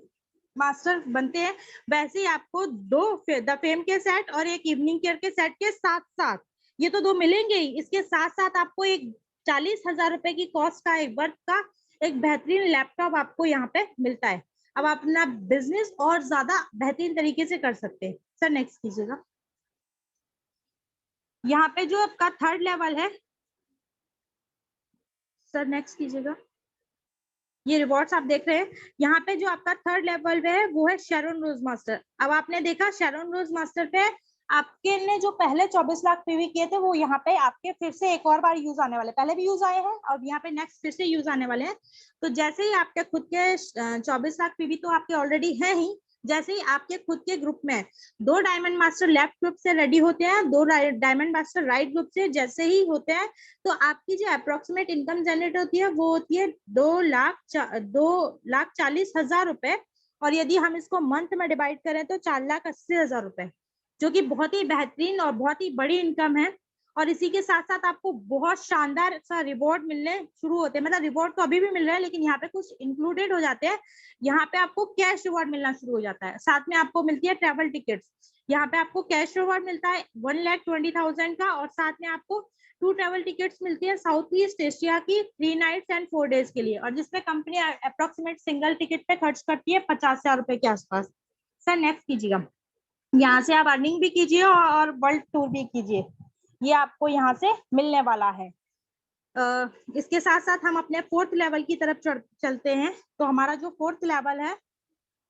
मास्टर बनते हैं वैसे ही आपको 2 द फेम के सेट और एक इवनिंग केयर के सेट के साथ साथ, ये तो 2 मिलेंगे ही, इसके साथ साथ आपको एक 40,000 रुपए की कॉस्ट का एक वर्थ का एक बेहतरीन लैपटॉप आपको यहाँ पे मिलता है। अब आप अपना बिजनेस और ज्यादा बेहतरीन तरीके से कर सकते हैं। सर नेक्स्ट कीजिएगा। यहाँ पे जो आपका 3rd लेवल है, सर नेक्स्ट कीजिएगा। ये रिवॉर्ड्स आप देख रहे हैं, यहाँ पे जो आपका 3rd लेवल पे है वो है शेरॉन रोज मास्टर। अब आपने देखा शेरॉन रोज मास्टर पे आपके ने जो पहले 24 लाख पीवी किए थे वो यहाँ पे आपके फिर से एक और बार यूज आने वाले, पहले भी यूज आए हैं और यहाँ पे नेक्स्ट फिर से यूज आने वाले हैं। तो जैसे ही आपके खुद के 24 लाख पीवी तो आपके ऑलरेडी है ही, जैसे ही आपके खुद के ग्रुप में 2 डायमंड मास्टर लेफ्ट ग्रुप से रेडी होते हैं, 2 डायमंड मास्टर राइट ग्रुप से जैसे ही होते हैं, तो आपकी जो अप्रोक्सीमेट इनकम जनरेट होती है वो होती है 2,40,000 रुपए। और यदि हम इसको मंथ में डिवाइड करें तो 4,80,000 रुपए, जो कि बहुत ही बेहतरीन और बहुत ही बड़ी इनकम है। और इसी के साथ साथ आपको बहुत शानदार सा रिवॉर्ड मिलने शुरू होते हैं, मतलब रिवॉर्ड तो अभी भी मिल रहा है लेकिन यहाँ पे कुछ इंक्लूडेड हो जाते हैं। यहाँ पे आपको कैश रिवॉर्ड मिलना शुरू हो जाता है, साथ में आपको मिलती है ट्रैवल टिकट्स। यहाँ पे आपको कैश रिवॉर्ड मिलता है 1,20,000 का, और साथ में आपको 2 ट्रैवल टिकट्स मिलती है साउथ ईस्ट एशिया की 3 नाइट्स एंड 4 डेज के लिए, और जिसमें कंपनी अप्रोक्सीमेट सिंगल टिकट पे खर्च करती है 50,000 रुपए के आसपास। सर नेक्स्ट कीजिएगा। यहाँ से आप अर्निंग भी कीजिए और वर्ल्ड टूर भी कीजिए, ये आपको यहाँ से मिलने वाला है। इसके साथ साथ हम अपने 4th लेवल की तरफ चलते हैं। तो हमारा जो 4th लेवल है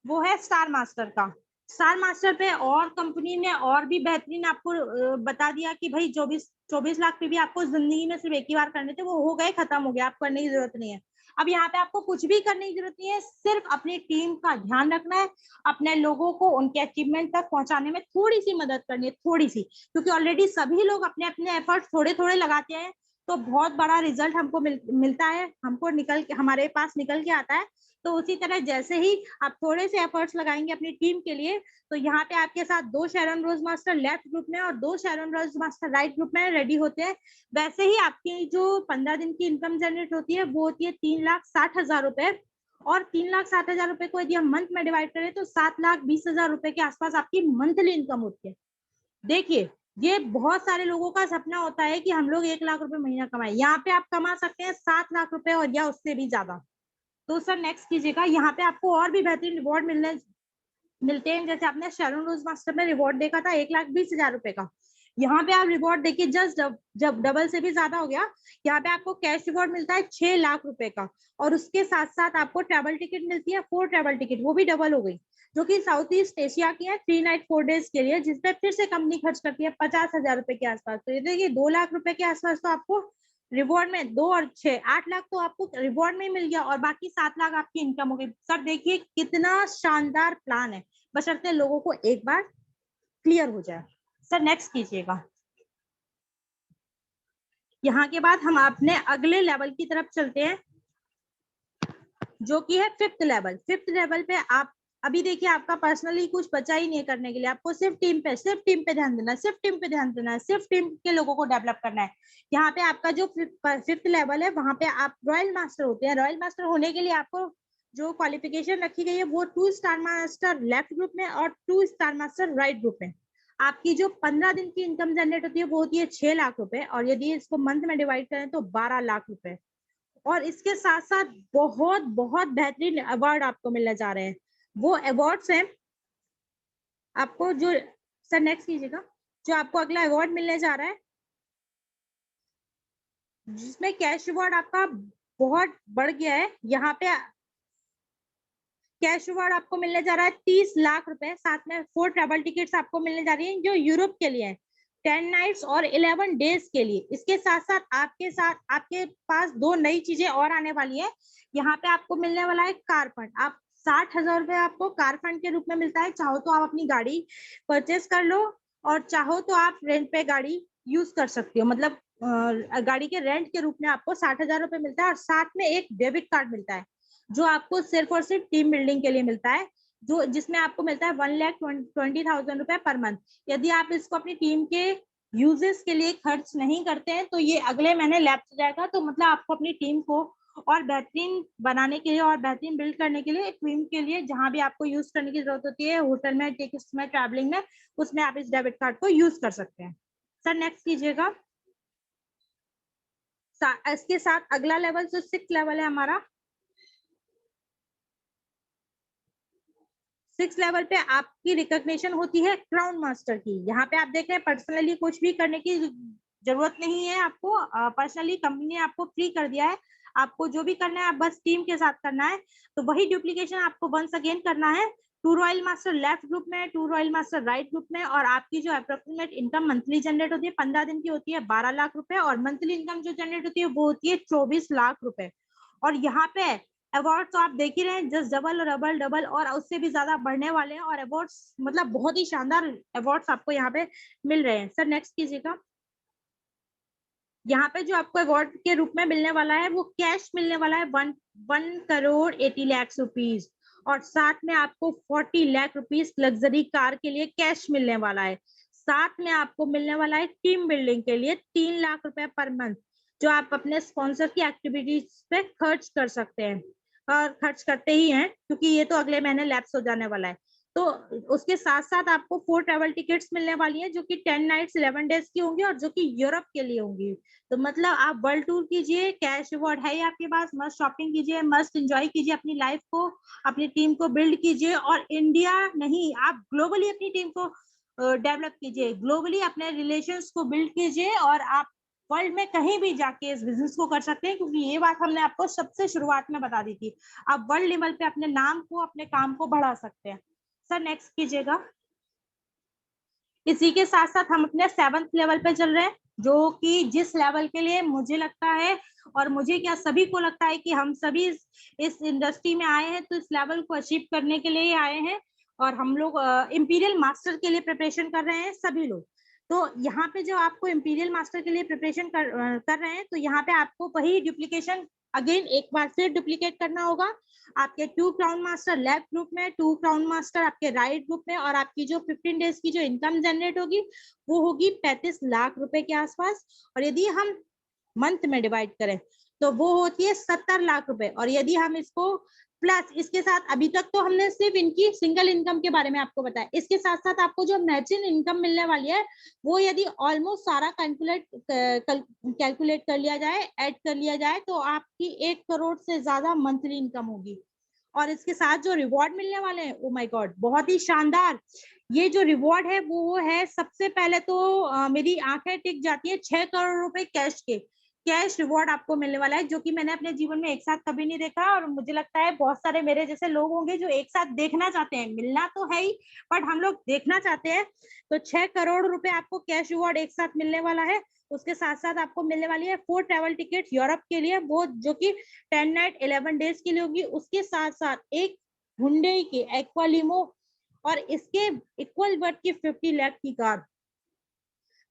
वो है स्टार मास्टर का। स्टार मास्टर पे और कंपनी ने और भी बेहतरीन आपको बता दिया कि भाई 24 लाख पे भी आपको जिंदगी में सिर्फ एक ही बार करने थे, वो हो गए, खत्म हो गया, आप करने की जरूरत नहीं है। अब यहाँ पे आपको कुछ भी करने की जरूरत नहीं है, सिर्फ अपनी टीम का ध्यान रखना है, अपने लोगों को उनके अचीवमेंट तक पहुंचाने में थोड़ी सी मदद करनी है, थोड़ी सी, क्योंकि ऑलरेडी सभी लोग अपने अपने एफर्ट थोड़े थोड़े लगाते हैं तो बहुत बड़ा रिजल्ट हमको मिलता है, हमको हमारे पास निकल के आता है। तो उसी तरह जैसे ही आप थोड़े से एफर्ट्स लगाएंगे अपनी टीम के लिए, तो यहाँ पे आपके साथ 2 शेरॉन रोज मास्टर लेफ्ट ग्रुप में और 2 शेरॉन रोज मास्टर राइट ग्रुप में रेडी होते हैं। वैसे ही आपकी जो 15 दिन की इनकम जनरेट होती है वो होती है 3,60,000 रुपए। और 3,60,000 रुपए को यदि हम मंथ में डिवाइड करें तो 7,20,000 रुपए के आसपास आपकी मंथली इनकम होती है। देखिए ये बहुत सारे लोगों का सपना होता है कि हम लोग 1 लाख रुपए महीना कमाए, यहाँ पे आप कमा सकते हैं 7 लाख रुपए और या उससे भी ज्यादा। तो सर नेक्स्ट कीजिएगा। यहाँ पे आपको और भी बेहतरीन रिवॉर्ड मिलने मिलते हैं। जैसे आपने शैरोन रोज मास्टर में रिवॉर्ड देखा था 1,20,000 रुपए का, यहाँ पे आप रिवॉर्ड देखिए जस्ट जब डबल से भी ज्यादा हो गया, यहाँ पे आपको कैश रिवॉर्ड मिलता है 6 लाख रुपए का, और उसके साथ साथ आपको ट्रैवल टिकट मिलती है 4 ट्रैवल टिकट, वो भी डबल हो गई, जो कि साउथ ईस्ट एशिया की है 3 नाइट 4 डेज के लिए, जिसपे फिर से कंपनी खर्च करती है 50,000 रुपए के आसपास। तो ये देखिए 2 लाख रुपए के आसपास तो आपको रिवॉर्ड में, 2 और 6 8 लाख तो आपको रिवॉर्ड में मिल गया, और बाकी 7 लाख आपकी इनकम हो गई। सर देखिए कितना शानदार प्लान है, बशर्ते लोगों को एक बार क्लियर हो जाए। सर नेक्स्ट कीजिएगा। यहाँ के बाद हम अपने अगले लेवल की तरफ चलते हैं, जो कि है फिफ्थ लेवल। फिफ्थ लेवल पे आप अभी देखिए आपका पर्सनली कुछ बचा ही नहीं करने के लिए, आपको सिर्फ टीम पे ध्यान देना है, सिर्फ टीम पे ध्यान देना है, सिर्फ टीम के लोगों को डेवलप करना है। यहाँ पे आपका जो फिफ्थ लेवल है, वहां पे आप रॉयल मास्टर होते हैं। रॉयल मास्टर होने के लिए आपको जो क्वालिफिकेशन रखी गई है वो 2 स्टार मास्टर लेफ्ट ग्रुप में और 2 स्टार मास्टर राइट ग्रुप में। आपकी जो 15 दिन की इनकम जनरेट होती है वो होती है 6 लाख रुपए, और यदि इसको मंथ में डिवाइड करें तो 12 लाख रुपए। और इसके साथ साथ बहुत बहुत बेहतरीन अवार्ड आपको मिलने जा रहे हैं। वो अवार्ड्स हैं आपको जो, सर नेक्स्ट कीजिएगा, जो आपको अगला अवार्ड मिलने जा रहा है, जिसमें कैश रिवॉर्ड आपका बहुत बढ़ गया है। यहाँ पे कैश रिवॉर्ड आपको मिलने जा रहा है 30 लाख रुपए, साथ में 4 ट्रैवल टिकट्स आपको मिलने जा रही हैं जो यूरोप के लिए है, 10 नाइट्स और 11 डेज के लिए। इसके साथ साथ आपके पास 2 नई चीजें और आने वाली है। यहाँ पे आपको मिलने वाला है कार फंड। आप 60,000 रुपए आपको कार फंड के रूप में मिलता है। चाहो तो आप अपनी गाड़ी परचेस कर लो, और चाहो तो आप रेंट पे गाड़ी यूज कर सकते हो, मतलब गाड़ी के रेंट के रूप में आपको 60,000 रुपए मिलता है, और साथ में एक डेबिट कार्ड मिलता है जो आपको सिर्फ और सिर्फ टीम बिल्डिंग के लिए मिलता है, जो जिसमें आपको मिलता है 1,20,000 रुपए पर मंथ। यदि आप इसको अपनी टीम के यूजेस के लिए खर्च नहीं करते हैं तो ये अगले महीने लैप्स हो जाएगा। तो मतलब आपको अपनी टीम को और बेहतरीन बनाने के लिए और बेहतरीन बिल्ड करने के लिए, टीम के लिए जहां भी आपको यूज करने की जरूरत होती है, होटल में, टिकट्स में, ट्रैवलिंग में, उसमें आप इस डेबिट कार्ड को यूज कर सकते हैं। सर नेक्स्ट कीजिएगा। इसके साथ अगला लेवल जो 6th लेवल है हमारा, 6 लेवल पे आपकी रिकॉग्निशन होती है क्राउन मास्टर की। यहाँ पे आप देख रहे हैं पर्सनली कुछ भी करने की जरूरत नहीं है आपको, पर्सनली कंपनी ने आपको फ्री कर दिया है। आपको जो भी करना है आप बस टीम के साथ करना है। तो वही डुप्लीकेशन आपको वंस अगेन करना है, 2 रॉयल मास्टर लेफ्ट ग्रुप में, 2 रॉयल मास्टर राइट ग्रुप में। और आपकी जो अप्रोक्सीमेट इनकम मंथली जनरेट होती है 15 दिन की होती है 12 लाख रुपए, और मंथली इनकम जो जनरेट होती है वो होती है 24 लाख रुपए। और यहाँ पे अवार्ड तो आप देख ही रहे हैं, जस्ट डबल और डबल डबल और उससे भी ज्यादा बढ़ने वाले हैं, और अवार्ड्स मतलब बहुत ही शानदार अवार्ड्स आपको यहाँ पे मिल रहे हैं। सर नेक्स्ट कीजिएगा। यहाँ पे जो आपको अवार्ड के रूप में मिलने वाला है वो कैश मिलने वाला है 1,80,00,000 रुपीज, और साथ में आपको 40 लाख रुपीज लग्जरी कार के लिए कैश मिलने वाला है। साथ में आपको मिलने वाला है टीम बिल्डिंग के लिए 3 लाख रुपए पर मंथ, जो आप अपने स्पॉन्सर की एक्टिविटीज पे खर्च कर सकते हैं, और खर्च करते ही हैं क्योंकि ये तो अगले महीने लैप्स हो जाने वाला है। तो उसके साथ साथ आपको 4 ट्रैवल टिकट्स मिलने वाली हैं जो कि 10 नाइट्स 11 डेज की होंगी, और जो कि यूरोप के लिए होंगी। तो मतलब आप वर्ल्ड टूर कीजिए, कैश रिवॉर्ड है ही आपके पास, मस्त शॉपिंग कीजिए, मस्त एंजॉय कीजिए अपनी लाइफ को, अपनी टीम को बिल्ड कीजिए, और इंडिया नहीं आप ग्लोबली अपनी टीम को डेवलप कीजिए, ग्लोबली अपने रिलेशंस को बिल्ड कीजिए, और आप वर्ल्ड में कहीं भी जाके इस बिजनेस को कर सकते हैं, क्योंकि ये बात हमने आपको सबसे शुरुआत में बता दी थी। आप वर्ल्ड लेवल पे अपने नाम को, अपने काम को बढ़ा सकते हैं। सर नेक्स्ट कीजिएगा। इसी के साथ साथ हम अपने 7th लेवल पे चल रहे हैं, जो कि जिस लेवल के लिए मुझे लगता है, और मुझे क्या सभी को लगता है कि हम सभी इस इंडस्ट्री में आए हैं तो इस लेवल को अचीव करने के लिए ही आए हैं, और हम लोग इंपीरियल मास्टर के लिए प्रिपरेशन कर रहे हैं सभी लोग। तो यहाँ पे जो आपको इंपीरियल मास्टर के लिए प्रिपरेशन कर रहे हैं, तो यहाँ पे आपको वही डुप्लीकेशन अगेन एक बार फिर डुप्लीकेट करना होगा। आपके 2 क्राउन मास्टर लेफ्ट ग्रुप में, 2 क्राउन मास्टर आपके राइट ग्रुप में, और आपकी जो 15 डेज की जो इनकम जनरेट होगी वो होगी 35 लाख रुपए के आसपास। और यदि हम मंथ में डिवाइड करें तो वो होती है 70 लाख रुपए। और यदि हम इसको प्लस इसके साथ, अभी तक तो हमने सिर्फ इनकी सिंगल इनकम के बारे में आपको बताया, इसके साथ साथ आपको जो मैचिंग इनकम मिलने वाली है वो यदि ऑलमोस्ट सारा कैलकुलेट कर लिया जाए, ऐड कर लिया जाए, तो आपकी 1 करोड़ से ज्यादा मंथली इनकम होगी। और इसके साथ जो रिवॉर्ड मिलने वाले हैं, ओ माय गॉड, बहुत ही शानदार। ये जो रिवॉर्ड है वो है, सबसे पहले तो मेरी आंखें टिक जाती है, 6 करोड़ रुपए कैश के कैश रिवॉर्ड आपको मिलने वाला है, जो कि मैंने अपने जीवन में एक साथ कभी नहीं देखा। और मुझे लगता है बहुत सारे मेरे जैसे लोग होंगे जो एक साथ देखना चाहते हैं, मिलना तो है ही बट हम लोग देखना चाहते हैं। तो 6 करोड़ रुपए आपको कैश रिवॉर्ड एक साथ मिलने वाला है। उसके साथ साथ आपको मिलने वाली है 4 ट्रैवल टिकट यूरोप के लिए, वो जो कि 10 नाइट 11 डेज के लिए होगी। उसके साथ साथ एक हुंडई की एक्वालिमो और इसके इक्वल वर्थ की 50 लाख की कार,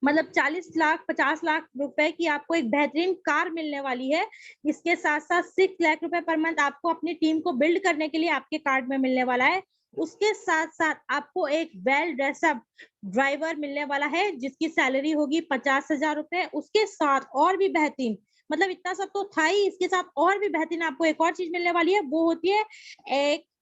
मतलब 40 लाख 50 लाख रुपए की आपको एक बेहतरीन कार मिलने वाली है। इसके साथ साथ 6 लाख रुपए पर मंथ आपको अपनी टीम को बिल्ड करने के लिए आपके कार्ड में मिलने वाला है। उसके साथ साथ आपको एक वेल ड्रेसअप ड्राइवर मिलने वाला है जिसकी सैलरी होगी 50,000 रुपए। उसके साथ और भी बेहतरीन, मतलब इतना सब तो था ही, इसके साथ और भी बेहतरीन आपको एक और चीज मिलने वाली है, वो होती है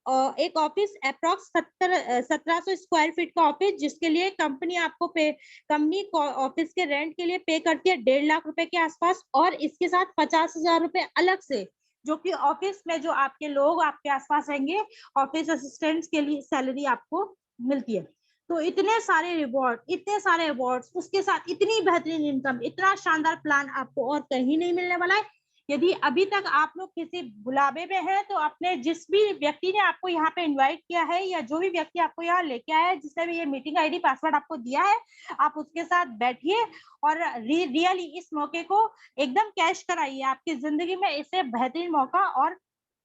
एक ऑफिस अप्रॉक्स 1700 स्क्वायर फीट का ऑफिस, जिसके लिए कंपनी आपको कंपनी ऑफिस के रेंट के लिए पे करती है 1.5 लाख रुपए के आसपास। और इसके साथ 50,000 रुपए अलग से, जो कि ऑफिस में जो आपके लोग आपके आसपास रहेंगे, ऑफिस असिस्टेंट्स के लिए सैलरी आपको मिलती है। तो इतने सारे रिवॉर्ड, इतने सारे अवार्ड्स, उसके साथ इतनी बेहतरीन इनकम, इतना शानदार प्लान आपको और कहीं नहीं मिलने वाला है। यदि अभी तक आप लोग किसी बुलावे में हैं, तो अपने जिस भी व्यक्ति ने आपको यहाँ पे इनवाइट किया है, या जो भी व्यक्ति आपको यहाँ लेके आया है, जिसने भी ये मीटिंग आईडी पासवर्ड आपको दिया है, आप उसके साथ बैठिए और रियली इस मौके को एकदम कैश कराइए। आपकी जिंदगी में इससे बेहतरीन मौका और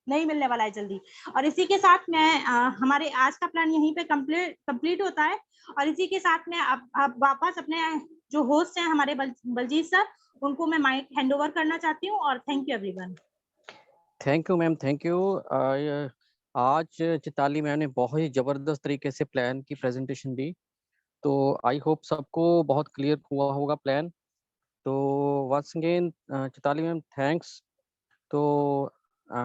नहीं मिलने वाला है जल्दी। और इसी के साथ मैं हमारे आज का प्लान यहीं पे कंप्लीट होता है। और इसी के साथ में अब वापस अपने जो होस्ट हैं हमारे बलजीत सर, उनको मैं माइक हैंड ओवर करना चाहती हूँ। और thank you everyone. Thank you ma'am, thank you. आज चिताली मैम ने बहुत ही ज़बरदस्त तरीके से प्लान की प्रेजेंटेशन दी, तो आई होप सबको बहुत क्लियर हुआ होगा प्लान। तो once again Chitali ma'am thanks. तो अ,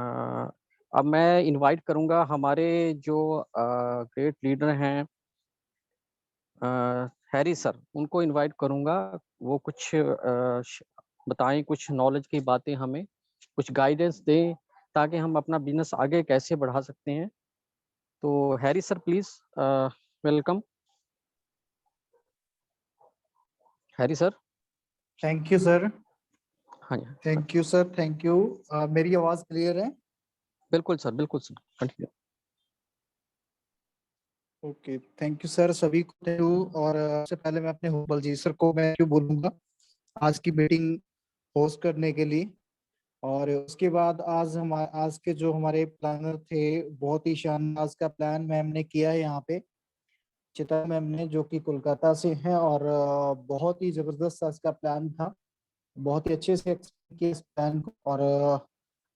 अब मैं इनवाइट करूंगा हमारे जो ग्रेट लीडर हैं हैरी सर, उनको इनवाइट करूंगा। वो कुछ बताएं, कुछ नॉलेज की बातें हमें, कुछ गाइडेंस दें ताकि हम अपना बिजनेस आगे कैसे बढ़ा सकते हैं। तो Harry sir please, welcome. Harry sir. Thank you sir. हाँ जी सर। Thank you sir, thank you. मेरी आवाज क्लियर है? बिल्कुल सर, बिल्कुल sir, continue. Okay, thank you sir, सभी को थैंक यू। और सबसे पहले मैं अपने बलजीत सर को मैं क्यों बोलूंगा आज की मीटिंग होस्ट करने के लिए। और उसके बाद आज के जो हमारे प्लानर थे, बहुत ही शानदार आज का प्लान मैम ने किया है यहाँ पे, चिता मैम ने, जो कि कोलकाता से हैं। और बहुत ही जबरदस्त आज का प्लान था, बहुत ही अच्छे से एक्सप्लेन किया इस प्लान को। और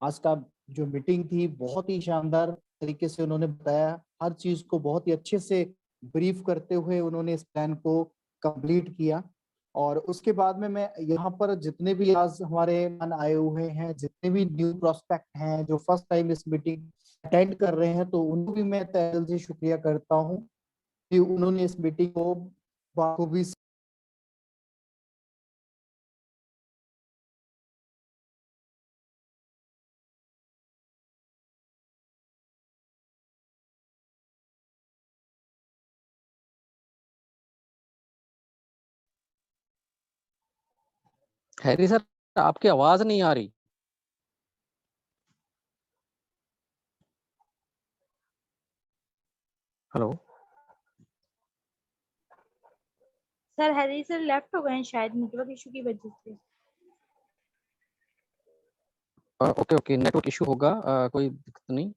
आज का जो मीटिंग थी बहुत ही शानदार तरीके से उन्होंने बताया, हर चीज को बहुत ही अच्छे से ब्रीफ करते हुए उन्होंने इस प्लान को कंप्लीट किया। और उसके बाद में मैं यहाँ पर जितने भी आज हमारे मन आए हुए हैं, जितने भी न्यू प्रोस्पेक्ट हैं जो फर्स्ट टाइम इस मीटिंग अटेंड कर रहे हैं, तो उनको भी मैं तहे दिल से शुक्रिया करता हूँ कि उन्होंने इस मीटिंग को बाखूबी हैरी सर, आपकी आवाज नहीं आ रही। Hello sir Harry sir left हो गए हैं शायद नेटवर्क इशू की वजह से। ओके ओके, नेटवर्क इशू होगा, कोई दिक्कत नहीं।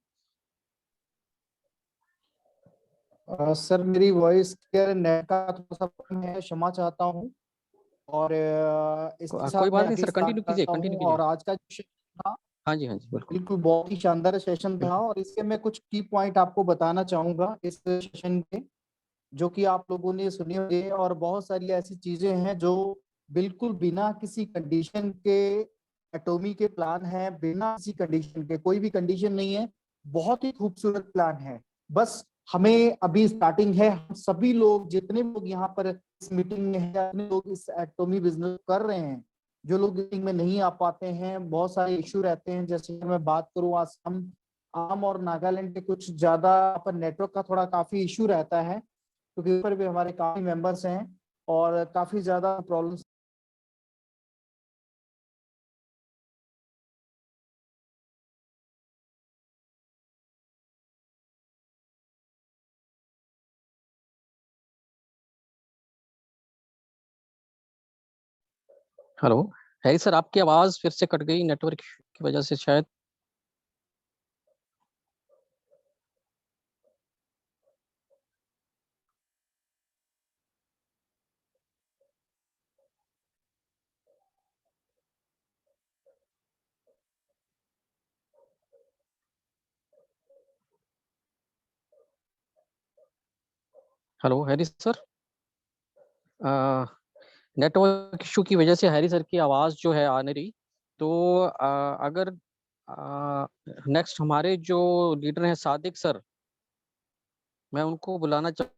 सर मेरी वॉइस क्लियर, नेट का थोड़ा सा प्रॉब्लम है, क्षमा चाहता हूँ। और इसके कोई साथ मैं बात नहीं अभी सर, स्टार्ट कंटिन्यू कीजिए, करता कंटिन्यू हूँ। कीजिए। और आज का जो सेशन था हाँ जी, हाँ जी, बिल्कुल बिल्कुल बहुत ही शानदार सेशन था, बिल्कुल। और इससे मैं कुछ की पॉइंट आपको बताना चाहूंगा इस सेशन में, जो कि आप लोगों ने सुने होंगे। और बहुत सारी ऐसी चीजें हैं जो बिल्कुल बिना किसी कंडीशन के एटोमी के प्लान है, बिना किसी कंडीशन के, कोई भी कंडीशन नहीं है, बहुत ही खूबसूरत प्लान है। बस हमें अभी स्टार्टिंग है, हम सभी लोग जितने लोग यहाँ पर इस मीटिंग में हैं, जितने लोग इस एटोमी बिजनेस कर रहे हैं, जो लोग मीटिंग में नहीं आ पाते हैं, बहुत सारे इश्यू रहते हैं। जैसे मैं बात करूँ, आज हम आम और नागालैंड के कुछ ज्यादा पर नेटवर्क का थोड़ा काफी इशू रहता है, क्योंकि ऊपर भी हमारे काफी मेंबर्स हैं और काफी ज्यादा प्रॉब्लम्स। हेलो, हैरी सर, आपकी आवाज़ फिर से कट गई नेटवर्क की वजह से शायद। Hello Harry sir, network issue की वजह से हैरी सर की आवाज़ जो है आ नहीं रही। तो अगर नेक्स्ट हमारे जो लीडर हैं सादिक सर, मैं उनको बुलाना चाहूँगा।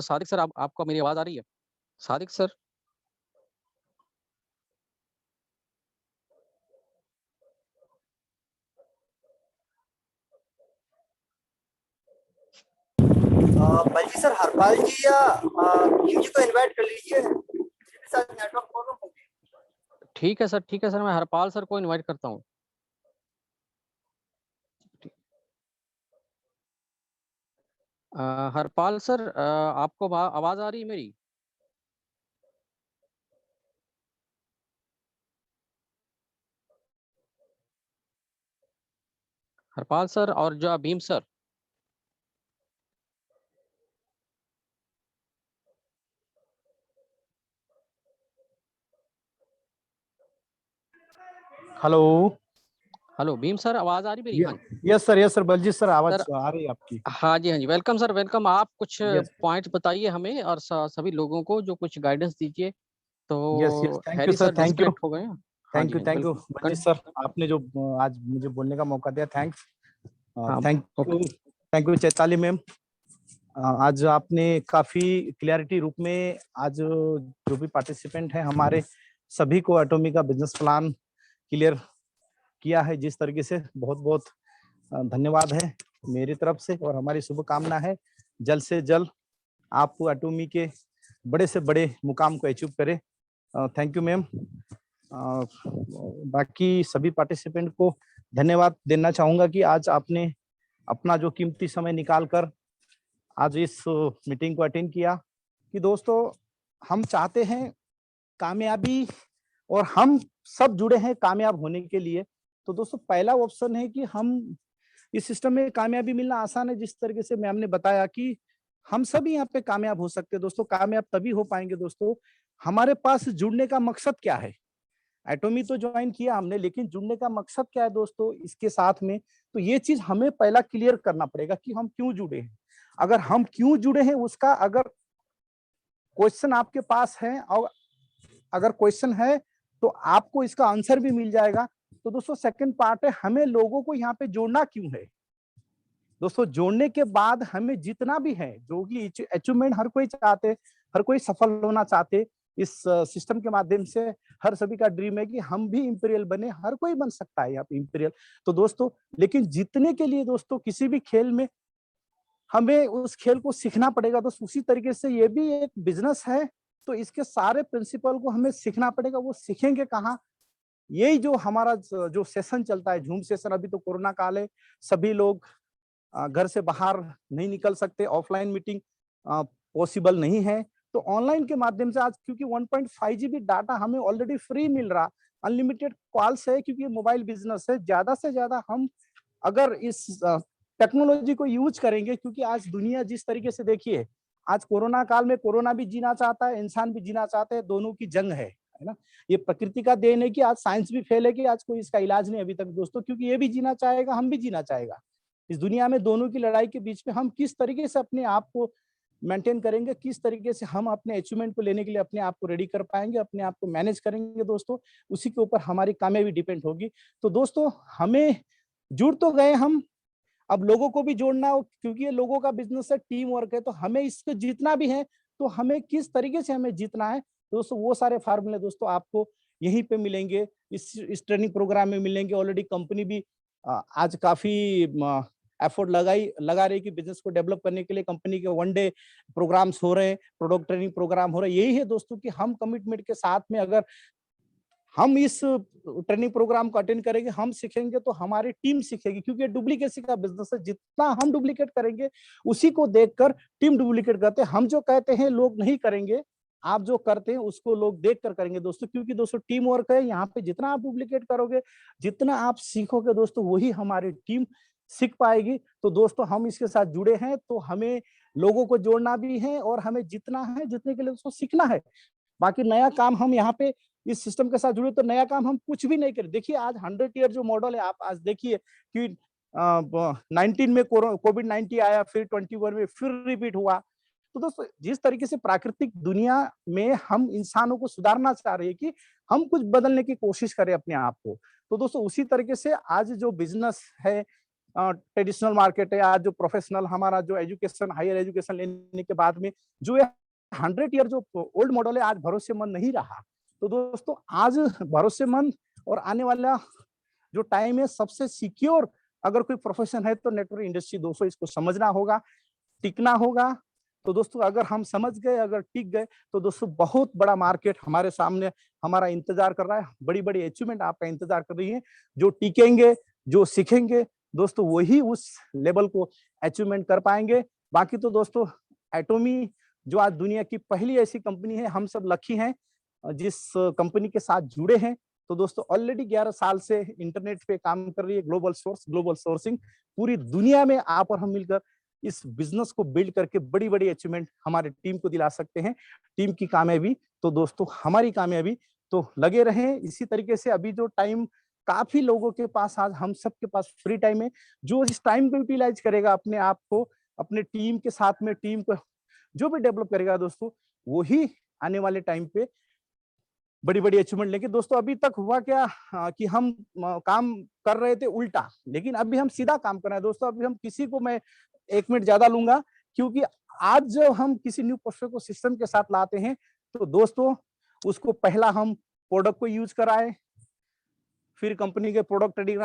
सादिक सर, आपको मेरी आवाज़ आ रही है? सादिक सर। बल्कि सर हरपाल जी या भीम जी को इनवाइट कर लीजिए, जिनके साथ नेटवर्क प्रॉब्लम होगी। ठीक है सर, मैं हरपाल सर को इनवाइट करता हूँ। हरपाल सर, आपको आवाज़ आ रही है मेरी? हरपाल सर और जो Bhim sir. Hello. Hello Bhim sir, आवाज़ आ रही मेरी? हाँ यस सर बलजीत सर, आवाज सर। आ रही है आपकी। हाँ जी, वेलकम सर, वेलकम। आप कुछ यस पॉइंट बताइए हमें और सभी लोगों को, जो कुछ गाइडेंस दीजिए। यस, तो thank you Harry sir, sir thank you, disconnect हो गए हैं। हाँ जी, हाँ जी, थैंक यू बिल्कुल बलजीत सर, आपने जो आज मुझे बोलने का मौका दिया, थैंक्स। हाँ, okay. Thank you Chaitali ma'am. आज आपने काफी क्लियरिटी रूप में आज जो भी पार्टिसिपेंट हैं हमारे सभी को एटॉमी का बिजनेस प्लान क्लियर किया है। जिस तरीके से बहुत बहुत धन्यवाद है मेरी तरफ से, और हमारी शुभकामना है जल्द से जल्द आप एटॉमी के बड़े से बड़े मुकाम को अचीव करें। Thank you ma'am. बाकी सभी पार्टिसिपेंट को धन्यवाद देना चाहूंगा कि आज आपने अपना जो कीमती समय निकाल कर आज इस मीटिंग को अटेंड किया। कि दोस्तों, हम चाहते हैं कामयाबी, और हम सब जुड़े हैं कामयाब होने के लिए। तो दोस्तों, पहला ऑप्शन है कि हम इस सिस्टम में कामयाबी मिलना आसान है। जिस तरीके से मैम ने बताया कि हम सभी यहाँ पे कामयाब हो सकते हैं। दोस्तों, कामयाब तभी हो पाएंगे दोस्तों, हमारे पास जुड़ने का मकसद क्या है। एटॉमी तो ज्वाइन किया हमने, लेकिन जुड़ने का मकसद क्या है दोस्तों इसके साथ में। तो ये चीज हमें पहला क्लियर करना पड़ेगा कि हम क्यों जुड़े हैं। अगर हम क्यों जुड़े हैं उसका अगर क्वेश्चन आपके पास है, और अगर क्वेश्चन है तो आपको इसका आंसर भी मिल जाएगा। तो दोस्तों, सेकंड पार्ट है हमें लोगों को यहाँ पे जोड़ना क्यों है। दोस्तों, जोड़ने के बाद हमें जितना भी है, जो भी अचीवमेंट हर कोई चाहते, हर कोई सफल होना चाहते इस सिस्टम के माध्यम से। हर सभी का ड्रीम है कि हम भी इंपीरियल बने, हर कोई बन सकता है यहाँ पे इंपीरियल। तो दोस्तों, लेकिन जीतने के लिए दोस्तों किसी भी खेल में हमें उस खेल को सीखना पड़ेगा। तो उसी तरीके से ये भी एक बिजनेस है, तो इसके सारे प्रिंसिपल को हमें सीखना पड़ेगा। वो सीखेंगे कहाँ? यही जो हमारा जो सेशन चलता है, जूम सेशन, अभी तो कोरोना काल है, सभी लोग घर से बाहर नहीं निकल सकते, ऑफलाइन मीटिंग पॉसिबल नहीं है। तो ऑनलाइन के माध्यम से आज, क्योंकि 1.5 GB डाटा हमें ऑलरेडी फ्री मिल रहा, अनलिमिटेड कॉल्स है, क्योंकि मोबाइल बिजनेस है, ज्यादा से ज्यादा हम अगर इस टेक्नोलॉजी को यूज करेंगे, क्योंकि आज दुनिया जिस तरीके से, देखिए आज कोरोना काल में कोरोना भी जीना चाहता है, इंसान भी जीना चाहता है, दोनों की जंग है ना। ये प्रकृति का देन है कि आज साइंस भी फेल है कि आज कोई इसका इलाज नहीं अभी तक दोस्तों, क्योंकि ये भी जीना चाहेगा, हम भी जीना चाहेगा। इस दुनिया में दोनों की लड़ाई के बीच में हम किस तरीके से अपने आप को मेंटेन करेंगे, किस तरीके से हम अपने अचीवमेंट को लेने के लिए अपने आप को रेडी कर पाएंगे, अपने आप को मैनेज करेंगे दोस्तों, उसी के ऊपर हमारी कामयाबी डिपेंड होगी। तो दोस्तों, हमें जुड़ तो गए हम, अब लोगों को भी जोड़ना हो, क्योंकि ये लोगों का बिजनेस है, टीम वर्क है। तो हमें इसको जीतना भी है, तो हमें किस तरीके से हमें जीतना है दोस्तों, वो सारे फार्मूले दोस्तों आपको यहीं पे मिलेंगे, इस ट्रेनिंग प्रोग्राम में मिलेंगे। ऑलरेडी कंपनी भी आज काफी एफर्ट लगा रही कि बिजनेस को डेवलप करने के लिए कंपनी के 1 डे प्रोग्राम्स हो रहे हैं, प्रोडक्ट ट्रेनिंग प्रोग्राम हो रहे हैं। यही है दोस्तों कि हम कमिटमेंट के साथ में अगर हम इस ट्रेनिंग प्रोग्राम को अटेंड करेंगे, हम सीखेंगे तो हमारी टीम सीखेगी, क्योंकि डुप्लीकेसी का बिजनेस है। जितना हम डुप्लीकेट करेंगे उसी को देखकर टीम डुप्लीकेट करते हैं। हम जो कहते हैं लोग नहीं करेंगे, आप जो करते हैं उसको लोग देख कर करेंगे दोस्तों, क्योंकि दोस्तों टीम वर्क है। यहाँ पे जितना आप डुप्लीकेट करोगे, जितना आप सीखोगे दोस्तों, वही हमारी टीम सीख पाएगी। तो दोस्तों हम इसके साथ जुड़े हैं, तो हमें लोगों को जोड़ना भी है और हमें जितना है, जितने के लिए उसको सीखना है। बाकी नया काम हम यहाँ पे इस सिस्टम के साथ जुड़े तो नया काम हम कुछ भी नहीं करें। देखिए आज 100 ईयर जो मॉडल है, आप आज देखिए कि 19 में कोविड-19 आया, फिर 21 में फिर रिपीट हुआ। तो दोस्तों जिस तरीके से प्राकृतिक दुनिया में हम इंसानों को सुधारना चाह रहे हैं कि हम कुछ बदलने की कोशिश करें अपने आप को, तो दोस्तों उसी तरीके से आज जो बिजनेस है, ट्रेडिशनल मार्केट है, आज जो प्रोफेशनल हमारा जो एजुकेशन, हायर एजुकेशन लेने के बाद में जो ये 100 ईयर जो ओल्ड मॉडल है, आज भरोसेमंद नहीं रहा। तो दोस्तों आज भरोसेमंद और आने वाला जो टाइम है, सबसे सिक्योर अगर कोई प्रोफेशन है तो नेटवर्क इंडस्ट्री। दोस्तों इसको समझना होगा, टिकना होगा। तो दोस्तों अगर हम समझ गए, अगर टिक गए, तो दोस्तों बहुत बड़ा मार्केट हमारे सामने हमारा इंतजार कर रहा है। बड़ी बड़ी अचीवमेंट आपका इंतजार कर रही है। जो टिकेंगे, जो सीखेंगे दोस्तों, वही उस लेवल को अचीवमेंट कर पाएंगे। बाकी तो दोस्तों एटॉमी जो आज दुनिया की पहली ऐसी कंपनी है, हम सब लकी हैं जिस कंपनी के साथ जुड़े हैं। तो दोस्तों ऑलरेडी 11 साल से इंटरनेट पे काम कर रही है ग्लोबल सोर्सिंग। पूरी दुनिया में आप और हम मिलकर इस बिजनेस को बिल्ड करके बड़ी बड़ी अचीवमेंट हमारे टीम को दिला सकते हैं। टीम की कामयाबी तो दोस्तों हमारी कामयाबी। तो लगे रहें इसी तरीके से। अभी जो टाइम काफी लोगों के पास, आज हम सबके पास फ्री टाइम है, जो इस टाइम को यूटिलाइज करेगा अपने आप को, अपने टीम के साथ में, टीम को जो भी डेवलप करेगा दोस्तों, वही आने वाले टाइम पे बड़ी बड़ी अचीवमेंट लेके। दोस्तों अभी तक हुआ क्या कि हम काम कर रहे थे उल्टा, लेकिन अभी हम सीधा काम कर रहे हैं दोस्तों। अभी हम किसी को, मैं 1 मिनट ज्यादा लूंगा, क्योंकि आज जो हम किसी न्यू प्रोसेस को सिस्टम के साथ लाते हैं, तो दोस्तों उसको पहला हम प्रोडक्ट को यूज कराए, फिर कंपनी के प्रोडक्ट ट्रेनिंग,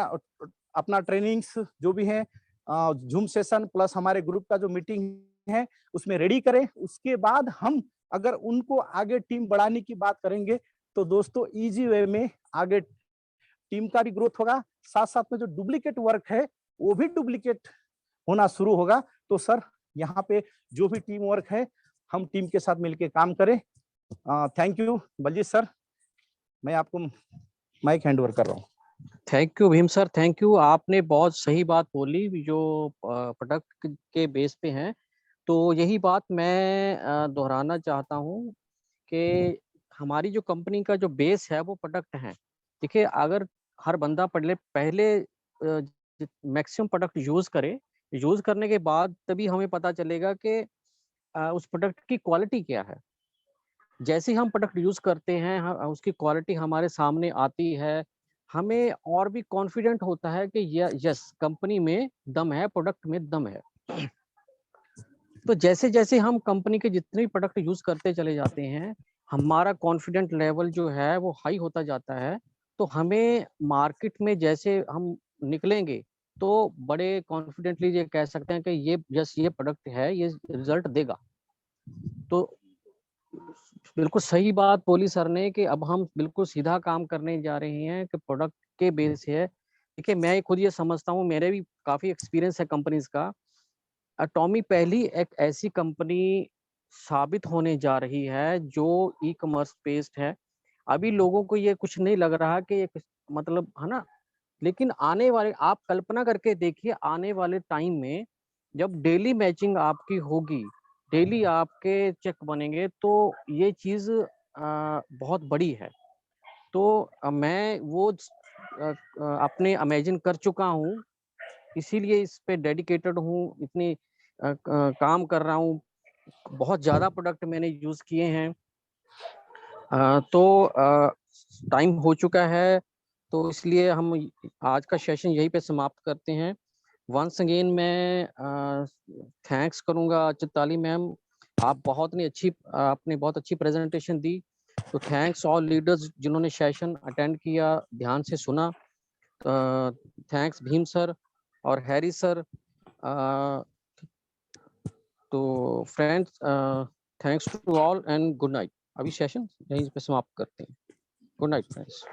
अपना ट्रेनिंग्स जो भी है, जूम सेशन प्लस हमारे ग्रुप का जो मीटिंग है उसमें रेडी करें। उसके बाद हम अगर उनको आगे टीम बढ़ाने की बात करेंगे, तो दोस्तों इजी वे में आगे टीम का भी ग्रोथ होगा, साथ साथ में जो डुप्लीकेट वर्क है वो भी डुप्लीकेट होना शुरू होगा। तो सर यहाँ पे जो भी टीम वर्क है, हम टीम के साथ मिलकर काम करें। थैंक यू बलजीत सर, मैं आपको माइक हैंड ओवर कर रहा हूँ। Thank you Bhim sir, thank you. आपने बहुत सही बात बोली जो प्रोडक्ट के बेस पे हैं। तो यही बात मैं दोहराना चाहता हूँ कि हमारी जो कंपनी का जो बेस है वो प्रोडक्ट है। देखिए अगर हर बंदा पहले मैक्सिमम प्रोडक्ट यूज करे, यूज करने के बाद तभी हमें पता चलेगा कि उस प्रोडक्ट की क्वालिटी क्या है। जैसे ही हम प्रोडक्ट यूज करते हैं, उसकी क्वालिटी हमारे सामने आती है, हमें और भी कॉन्फिडेंट होता है कि यस कंपनी में दम है, प्रोडक्ट में दम है। तो जैसे जैसे हम कंपनी के जितने भी प्रोडक्ट यूज करते चले जाते हैं, हमारा कॉन्फिडेंट लेवल जो है वो हाई होता जाता है। तो हमें मार्केट में जैसे हम निकलेंगे तो बड़े कॉन्फिडेंटली ये कह सकते हैं कि ये प्रोडक्ट है, ये रिजल्ट देगा। तो बिल्कुल सही बात बोली सर ने कि अब हम बिल्कुल सीधा काम करने जा रहे हैं कि प्रोडक्ट के बेस है। देखिए मैं खुद ये समझता हूँ, मेरे भी काफी एक्सपीरियंस है कंपनीज का। एटॉमी पहली एक ऐसी कंपनी साबित होने जा रही है जो ई कॉमर्स बेस्ड है। अभी लोगों को ये कुछ नहीं लग रहा कि ये मतलब है ना, लेकिन आने वाले, आप कल्पना करके देखिए, आने वाले टाइम में जब डेली मैचिंग आपकी होगी, डेली आपके चेक बनेंगे, तो ये चीज बहुत बड़ी है। तो मैं वो अपने इमेजिन कर चुका हूँ, इसीलिए इस पे डेडिकेटेड हूँ, इतनी काम कर रहा हूँ। बहुत ज़्यादा प्रोडक्ट मैंने यूज़ किए हैं। तो टाइम हो चुका है, तो इसलिए हम आज का सेशन यहीं पे समाप्त करते हैं। वंस अगेन मैं थैंक्स करूँगा चित्राली मैम, आपने बहुत अच्छी प्रेजेंटेशन दी। तो थैंक्स ऑल लीडर्स जिन्होंने सेशन अटेंड किया, ध्यान से सुना। थैंक्स भीम सर और हैरी सर। तो friends, thanks to all and good night. अभी सेशन यहीं पे समाप्त करते हैं। Good night friends.